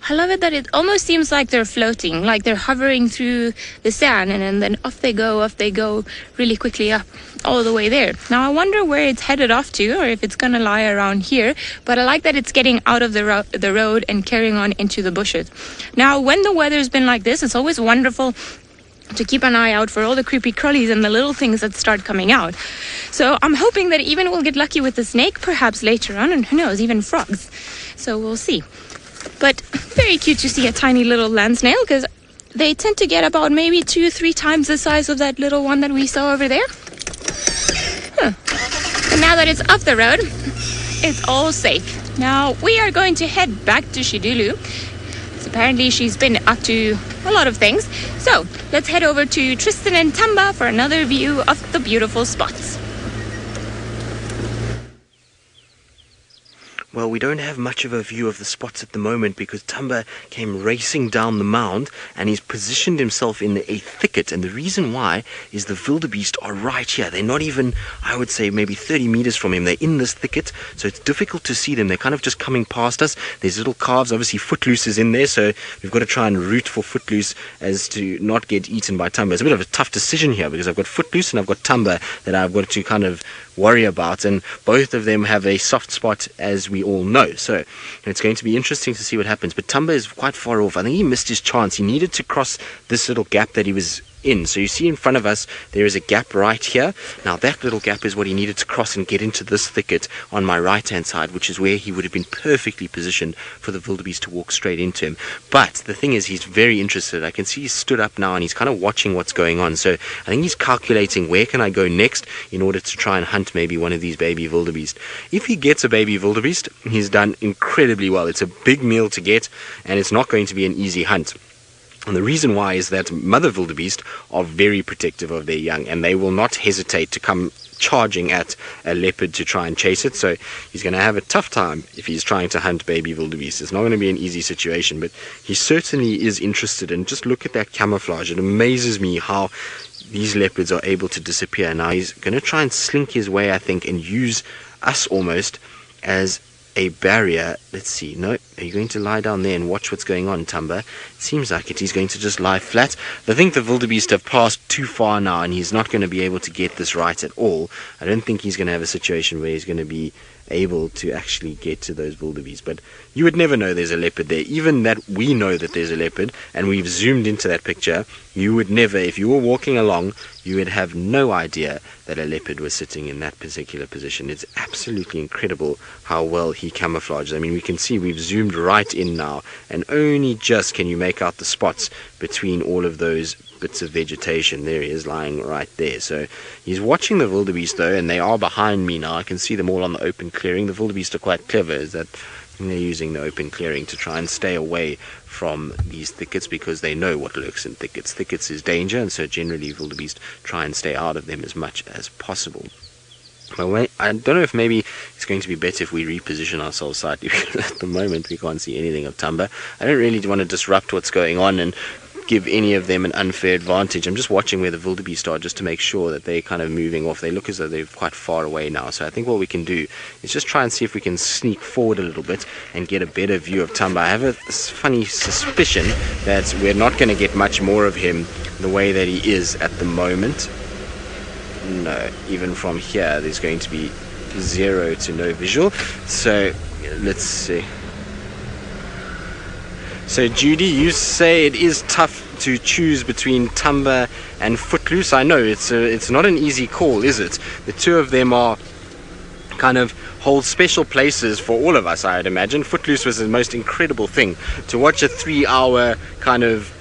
I love it that it almost seems like they're floating, like they're hovering through the sand, and then off they go really quickly up all the way there. Now I wonder where it's headed off to, or if it's gonna lie around here, but I like that it's getting out of the road and carrying on into the bushes. Now when the weather's been like this, it's always wonderful to keep an eye out for all the creepy crawlies and the little things that start coming out. So I'm hoping that even we'll get lucky with the snake perhaps later on, and who knows, even frogs. So we'll see. But very cute to see a tiny little land snail, because they tend to get about maybe 2-3 times the size of that little one that we saw over there. And now that it's off the road, it's all safe. Now we are going to head back to Xidulu. So apparently she's been up to a lot of things. So let's head over to Tristan and Thamba for another view of the beautiful spots. well, we don't have much of a view of the spots at the moment because Tumba came racing down the mound and he's positioned himself in a thicket. And the reason why is the wildebeest are right here. They're not even, I would say, maybe 30 meters from him. They're in this thicket, so it's difficult to see them. They're kind of just coming past us. There's little calves. Obviously, Footloose is in there, so we've got to try and root for Footloose as to not get eaten by Tumba. It's a bit of a tough decision here because I've got Footloose and I've got Tumba that I've got to kind of worry about, and both of them have a soft spot, as we all know. So it's going to be interesting to see what happens. But Tumba is quite far off. I think he missed his chance. He needed to cross this little gap that he was in. So you see in front of us there is a gap right here. Now that little gap is what he needed to cross and get into this thicket on my right hand side, which is where he would have been perfectly positioned for the wildebeest to walk straight into him. But the thing is, he's very interested. I can see he's stood up now and he's kind of watching what's going on. So I think he's calculating, where can I go next in order to try and hunt maybe one of these baby wildebeest. If he gets a baby wildebeest, he's done incredibly well. It's a big meal to get and it's not going to be an easy hunt. And the reason why is that mother wildebeest are very protective of their young, and they will not hesitate to come charging at a leopard to try and chase it. So he's going to have a tough time if he's trying to hunt baby wildebeest. It's not going to be an easy situation, but he certainly is interested. And just look at that camouflage. It amazes me how these leopards are able to disappear. Now he's going to try and slink his way, I think, and use us almost as a barrier. Let's see. No, are you going to lie down there and watch what's going on, Tumba? It seems like it. He's going to just lie flat. I think the wildebeest have passed too far now and he's not going to be able to get this right at all. I don't think he's going to have a situation where he's going to be able to actually get to those wildebeest. But you would never know there's a leopard there. Even that we know that there's a leopard and we've zoomed into that picture, you would never, if you were walking along, you would have no idea that a leopard was sitting in that particular position. It's absolutely incredible how well he camouflages. I mean, we can see we've zoomed right in now and only just can you make out the spots between all of those bits of vegetation. There he is lying right there. So he's watching the wildebeest though, and they are behind me now. I can see them all on the open clearing. The wildebeest are quite clever, is that they're using the open clearing to try and stay away from these thickets because they know what lurks in thickets. Thickets is danger, and so generally wildebeest try and stay out of them as much as possible. But I don't know if maybe it's going to be better if we reposition ourselves slightly because at the moment we can't see anything of Tumba. I don't really want to disrupt what's going on and give any of them an unfair advantage. I'm just watching where the wildebeest are just to make sure that they're kind of moving off. They look as though they're quite far away now. So I think what we can do is just try and see if we can sneak forward a little bit and get a better view of Tumba. I have a funny suspicion that we're not going to get much more of him the way that he is at the moment. No, even from here there's going to be zero to no visual. So let's see. So Judy, you say it is tough to choose between Tumba and Footloose. I know it's not an easy call, is it? The two of them are kind of hold special places for all of us, I'd imagine. Footloose was the most incredible thing to watch, a 3-hour kind of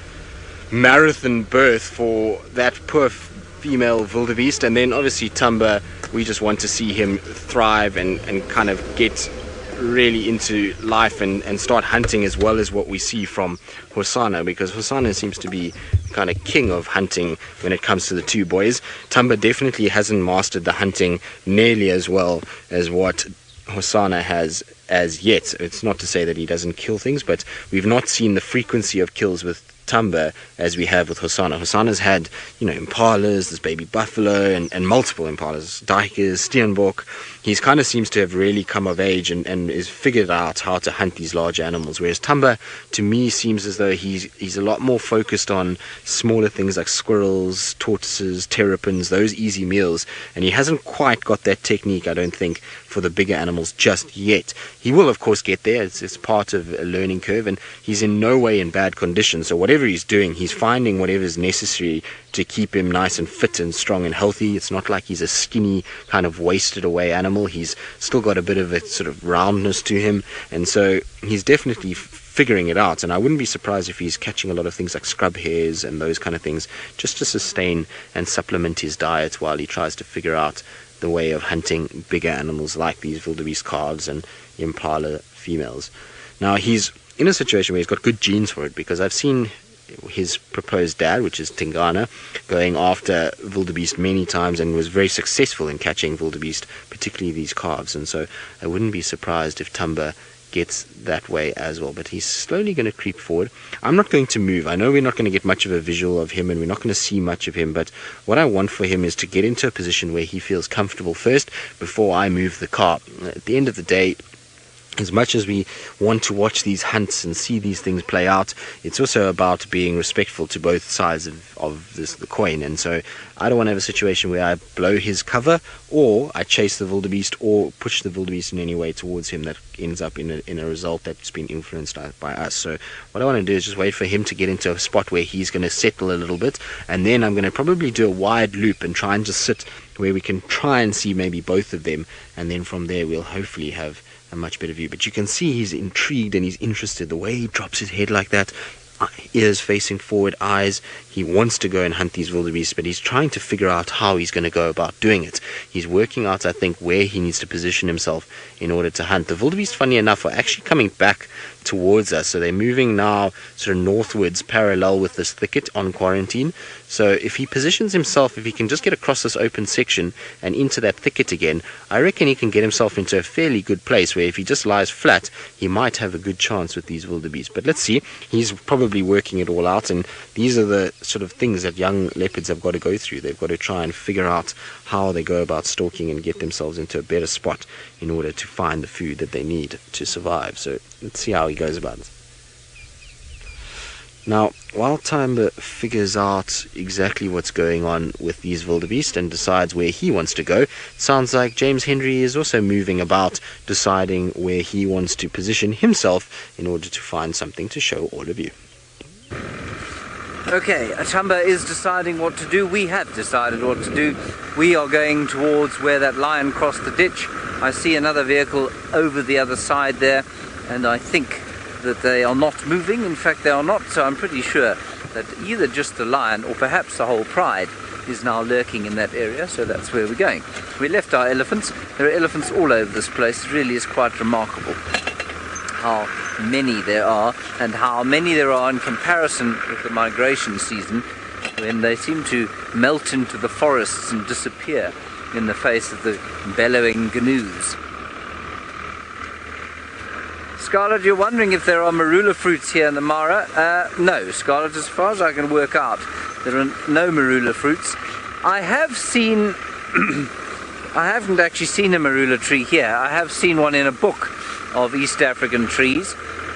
marathon birth for that poor female wildebeest, and then obviously Tumba, we just want to see him thrive and kind of get really into life and start hunting as well as what we see from Hosana, because Hosana seems to be kind of king of hunting when it comes to the two boys. Tumba definitely hasn't mastered the hunting nearly as well as what Hosana has as yet. It's not to say that he doesn't kill things, but we've not seen the frequency of kills with Tumba as we have with Hosana. Hosana's had, impalas, this baby buffalo, and multiple impalas, duikers, steenbok. He kind of seems to have really come of age and is figured out how to hunt these large animals, whereas Tumba, to me, seems as though he's a lot more focused on smaller things like squirrels, tortoises, terrapins, those easy meals, and he hasn't quite got that technique, I don't think, for the bigger animals just yet. He will, of course, get there. It's part of a learning curve, and he's in no way in bad condition, so whatever he's doing, he's finding whatever is necessary to keep him nice and fit and strong and healthy. It's not like he's a skinny, kind of wasted away animal. He's still got a bit of a sort of roundness to him, and so he's definitely figuring it out. And I wouldn't be surprised if he's catching a lot of things like scrub hares and those kind of things just to sustain and supplement his diet while he tries to figure out the way of hunting bigger animals like these wildebeest calves and impala females. Now he's in a situation where he's got good genes for it, because I've seen his proposed dad, which is Tingana, going after wildebeest many times and was very successful in catching wildebeest, particularly these calves. And so I wouldn't be surprised if Tumba gets that way as well. But he's slowly going to creep forward. I'm not going to move. I know we're not going to get much of a visual of him and we're not going to see much of him, but what I want for him is to get into a position where he feels comfortable first before I move the car. At the end of the day, as much as we want to watch these hunts and see these things play out, it's also about being respectful to both sides of the coin. And so I don't want to have a situation where I blow his cover or I chase the wildebeest or push the wildebeest in any way towards him that ends up in a result that's been influenced by us. So what I want to do is just wait for him to get into a spot where he's going to settle a little bit, and then I'm going to probably do a wide loop and try and just sit where we can try and see maybe both of them, and then from there we'll hopefully have a much better view. But you can see he's intrigued and he's interested. The way he drops his head like that, ears facing forward, eyes, he wants to go and hunt these wildebeest, but he's trying to figure out how he's going to go about doing it. He's working out, I think, where he needs to position himself in order to hunt. The wildebeest, funny enough, are actually coming back towards us, so they're moving now sort of northwards parallel with this thicket on quarantine. So if he positions himself, if he can just get across this open section and into that thicket again, I reckon he can get himself into a fairly good place where if he just lies flat, he might have a good chance with these wildebeest. But let's see. He's probably working it all out, and these are the sort of things that young leopards have got to go through. They've got to try and figure out how they go about stalking and get themselves into a better spot in order to find the food that they need to survive. So let's see how he goes about it. Now, while Thamba figures out exactly what's going on with these wildebeest and decides where he wants to go, it sounds like James Henry is also moving about, deciding where he wants to position himself in order to find something to show all of you. Okay, Thamba is deciding what to do. We have decided what to do. We are going towards where that lion crossed the ditch. I see another vehicle over the other side there, and I think that they are not moving. In fact, they are not, so I'm pretty sure that either just the lion or perhaps the whole pride is now lurking in that area, so that's where we're going. We left our elephants. There are elephants all over this place. It really is quite remarkable how many there are, and how many there are in comparison with the migration season, when they seem to melt into the forests and disappear in the face of the bellowing gnu's. Scarlett, you're wondering if there are marula fruits here in the Mara. No, Scarlett, as far as I can work out, there are no marula fruits. I have seen, I haven't actually seen a marula tree here. I have seen one in a book of East African trees,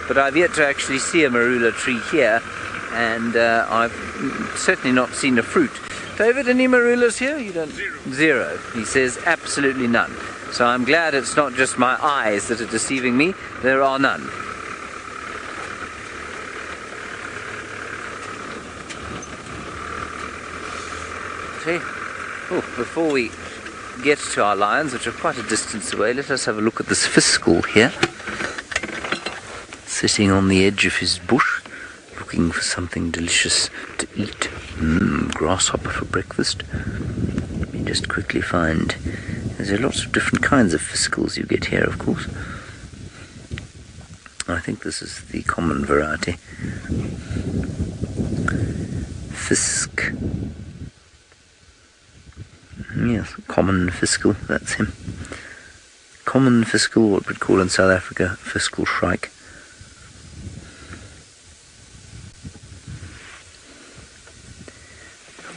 but I've yet to actually see a marula tree here, and I've certainly not seen a fruit. David, any marulas here? You don't? Zero. He says absolutely none. So I'm glad it's not just my eyes that are deceiving me. There are none. See? Oh, before we get to our lions, which are quite a distance away, let us have a look at this fiscal here, sitting on the edge of his bush, looking for something delicious to eat. Grasshopper for breakfast. Let me just quickly find. There's lots of different kinds of fiscals you get here, of course. I think this is the common variety. Fisk. Yes, common fiscal, that's him. Common fiscal, what we'd call in South Africa, fiscal shrike.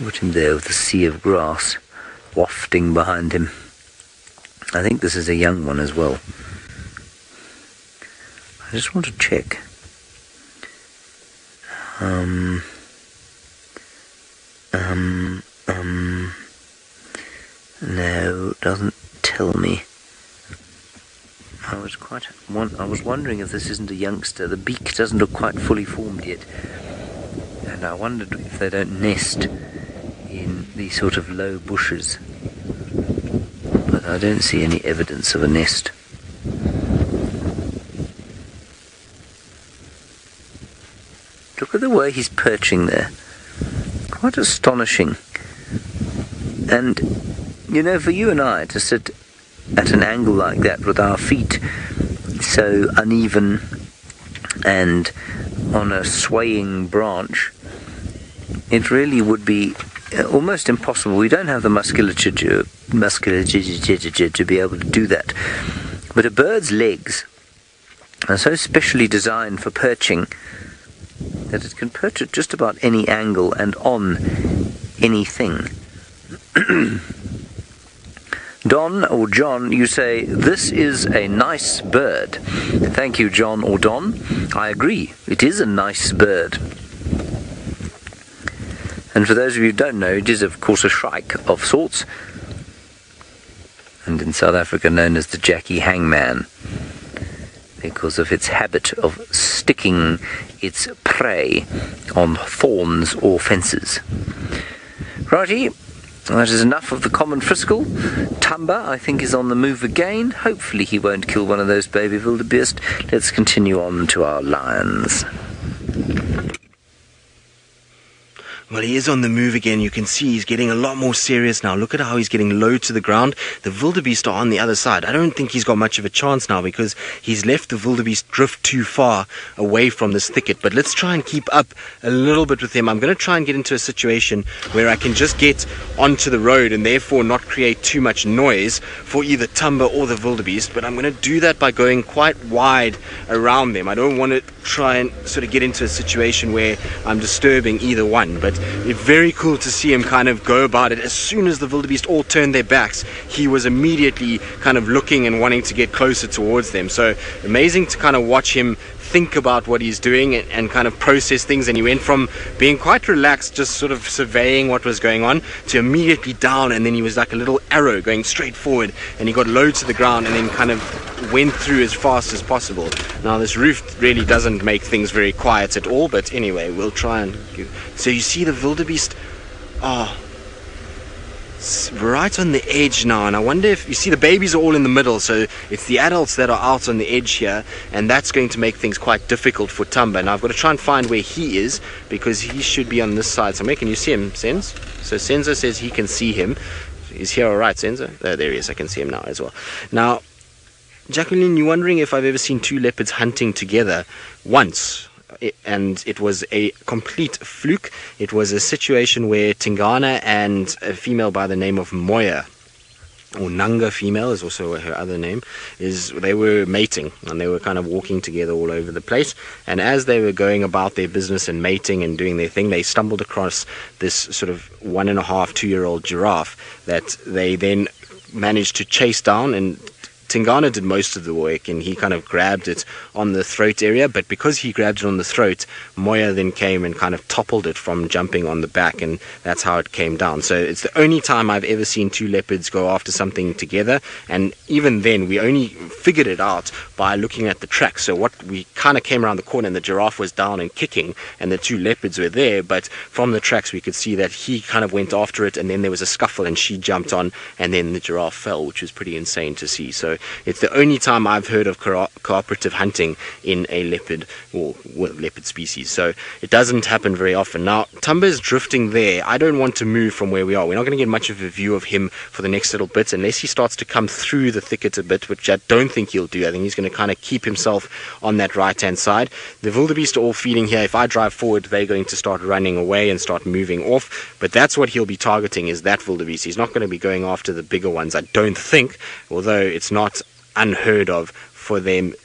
Put him there with a sea of grass wafting behind him. I think this is a young one as well. I just want to check. No, it doesn't tell me. I was wondering if this isn't a youngster. The beak doesn't look quite fully formed yet, and I wondered if they don't nest in these sort of low bushes. But I don't see any evidence of a nest. Look at the way he's perching there. Quite astonishing. And, you know, for you and I to sit at an angle like that with our feet so uneven and on a swaying branch, it really would be almost impossible. We don't have the musculature to be able to do that. But a bird's legs are so specially designed for perching that it can perch at just about any angle and on anything. Don or John, you say, this is a nice bird. Thank you, John or Don. I agree, it is a nice bird. And for those of you who don't know, it is of course a shrike of sorts, and in South Africa known as the Jackie Hangman, because of its habit of sticking its prey on thorns or fences. Righty, that is enough of the common friskel. Tumba, I think, is on the move again. Hopefully he won't kill one of those baby wildebeest. Let's continue on to our lions. Well, he is on the move again. You can see he's getting a lot more serious now. Look at how he's getting low to the ground. The wildebeest are on the other side. I don't think he's got much of a chance now because he's left the wildebeest drift too far away from this thicket. But let's try and keep up a little bit with him. I'm going to try and get into a situation where I can just get onto the road and therefore not create too much noise for either Tumba or the wildebeest. But I'm going to do that by going quite wide around them. I don't want to try and sort of get into a situation where I'm disturbing either one. But it's very cool to see him kind of go about it. As soon as the wildebeest all turned their backs, he was immediately kind of looking and wanting to get closer towards them. So amazing to kind of watch him think about what he's doing and kind of process things. And he went from being quite relaxed, just sort of surveying what was going on, to immediately down, and then he was like a little arrow going straight forward, and he got low to the ground and then kind of went through as fast as possible. Now this roof really doesn't make things very quiet at all, but anyway, we'll try and so you see the wildebeest right on the edge now, and I wonder if you see the babies are all in the middle, so it's the adults that are out on the edge here, and that's going to make things quite difficult for Tumba. Now I've got to try and find where he is because he should be on this side somewhere. Can you see him, Senz? So Senzo says he can see him. Is he all right, Senzo? There he is. I can see him now as well. Now, Jacqueline, you're wondering if I've ever seen two leopards hunting together. Once. And it was a complete fluke. It was a situation where Tingana and a female by the name of Moya, or Nanga female is also her other name, they were mating, and they were kind of walking together all over the place. And as they were going about their business and mating and doing their thing, they stumbled across this sort of 1.5, 2-year-old giraffe that they then managed to chase down, and Tingana did most of the work, and he kind of grabbed it on the throat area, but because he grabbed it on the throat, Moya then came and kind of toppled it from jumping on the back, and that's how it came down. So it's the only time I've ever seen two leopards go after something together, and even then we only figured it out by looking at the tracks. So what we kind of came around the corner and the giraffe was down and kicking, and the two leopards were there, but from the tracks we could see that he kind of went after it, and then there was a scuffle and she jumped on, and then the giraffe fell, which was pretty insane to see. So it's the only time I've heard of cooperative hunting in a leopard or leopard species. So it doesn't happen very often. Now, Tumba is drifting there. I don't want to move from where we are. We're not going to get much of a view of him for the next little bit unless he starts to come through the thicket a bit, which I don't think he'll do. I think he's going to kind of keep himself on that right-hand side. The wildebeest are all feeding here. If I drive forward, they're going to start running away and start moving off. But that's what he'll be targeting, is that wildebeest. He's not going to be going after the bigger ones, I don't think, although it's not unheard of for them,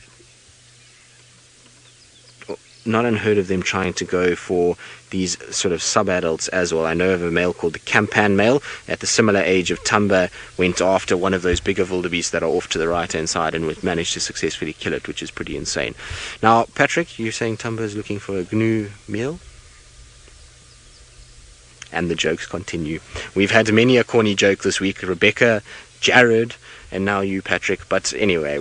not unheard of them trying to go for these sort of sub-adults as well. I know of a male called the Campan male at the similar age of Tumba, went after one of those bigger wildebeest that are off to the right-hand side and managed to successfully kill it, which is pretty insane. Now, Patrick, you're saying Tumba is looking for a GNU meal? And the jokes continue. We've had many a corny joke this week. Rebecca, Jared, and now you, Patrick. But anyway,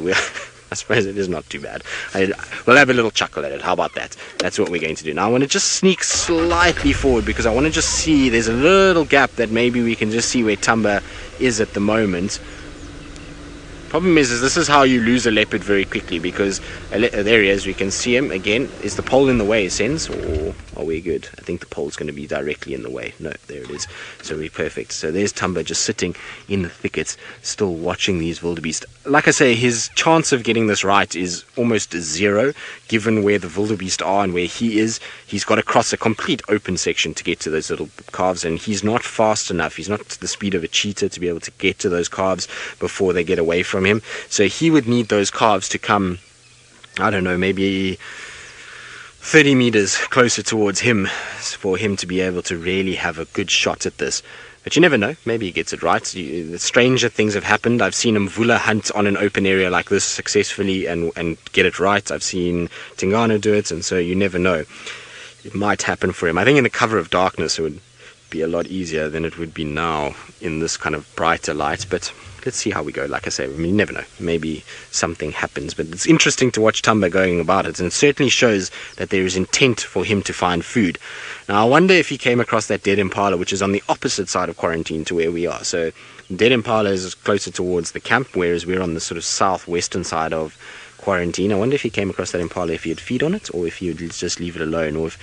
I suppose it is not too bad. We'll have a little chuckle at it. How about that? That's what we're going to do. Now I want to just sneak slightly forward because I want to just see, there's a little gap that maybe we can just see where Tumba is at the moment. Problem is this is how you lose a leopard very quickly, because there he is, we can see him again. Is the pole in the way, Sense? Or Are we good? I think the pole's going to be directly in the way. No, there it is. So we're perfect. So there's Tumba just sitting in the thickets, still watching these wildebeest. Like I say, his chance of getting this right is almost zero, given where the wildebeest are and where he is. He's got to cross a complete open section to get to those little calves, and he's not fast enough. He's not the speed of a cheetah to be able to get to those calves before they get away from him. So he would need those calves to come, I don't know, maybe 30 meters closer towards him for him to be able to really have a good shot at this. But you never know. Maybe he gets it right. Stranger things have happened. I've seen him Mvula hunt on an open area like this successfully and get it right. I've seen Tingana do it, and so you never know. It might happen for him. I think in the cover of darkness it would be a lot easier than it would be now in this kind of brighter light. But let's see how we go. Like I say, you never know. Maybe something happens. But it's interesting to watch Thamba going about it, and it certainly shows that there is intent for him to find food. Now, I wonder if he came across that dead impala, which is on the opposite side of quarantine to where we are. So dead impala is closer towards the camp, whereas we're on the sort of southwestern side of quarantine. I wonder if he came across that impala, if he'd feed on it, or if he would just leave it alone, or if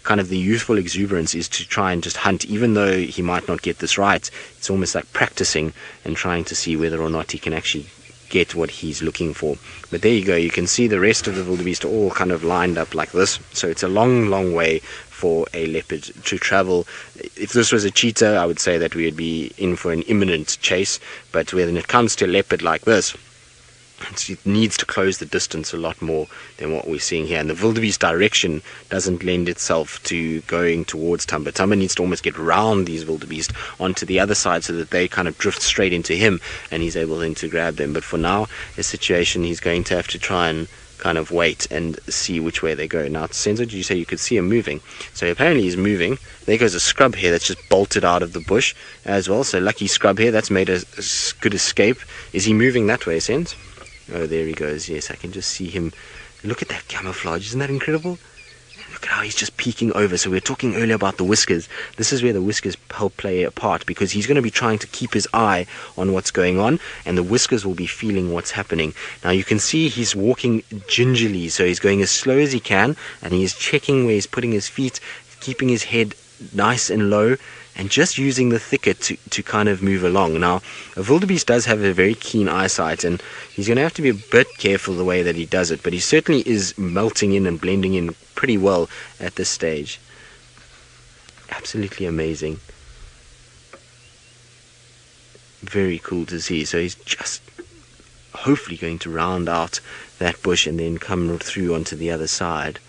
kind of the youthful exuberance is to try and just hunt, even though he might not get this right. It's almost like practicing and trying to see whether or not he can actually get what he's looking for. But there you go. You can see the rest of the wildebeest are all kind of lined up like this. So it's a long, long way for a leopard to travel. If this was a cheetah, I would say that we would be in for an imminent chase. But when it comes to a leopard like this, it needs to close the distance a lot more than what we're seeing here. And the wildebeest direction doesn't lend itself to going towards Tumba. Tumba needs to almost get round these wildebeest onto the other side so that they kind of drift straight into him and he's able then to grab them. But for now, a situation he's going to have to try and kind of wait and see which way they go. Now, Senzo, did you say you could see him moving? So apparently he's moving. There goes a scrub here that's just bolted out of the bush as well. So lucky scrub here, that's made a good escape. Is he moving that way, Senzo? Oh, there he goes. Yes, I can just see him. Look at that camouflage. Isn't that incredible? Look at how he's just peeking over. So we were talking earlier about the whiskers. This is where the whiskers help play a part, because he's going to be trying to keep his eye on what's going on, and the whiskers will be feeling what's happening. Now you can see he's walking gingerly, so he's going as slow as he can, and he's checking where he's putting his feet, keeping his head nice and low, and just using the thicket to kind of move along. Now, a wildebeest does have a very keen eyesight, and he's going to have to be a bit careful the way that he does it, but he certainly is melting in and blending in pretty well at this stage. Absolutely amazing. Very cool to see. So he's just hopefully going to round out that bush and then come through onto the other side.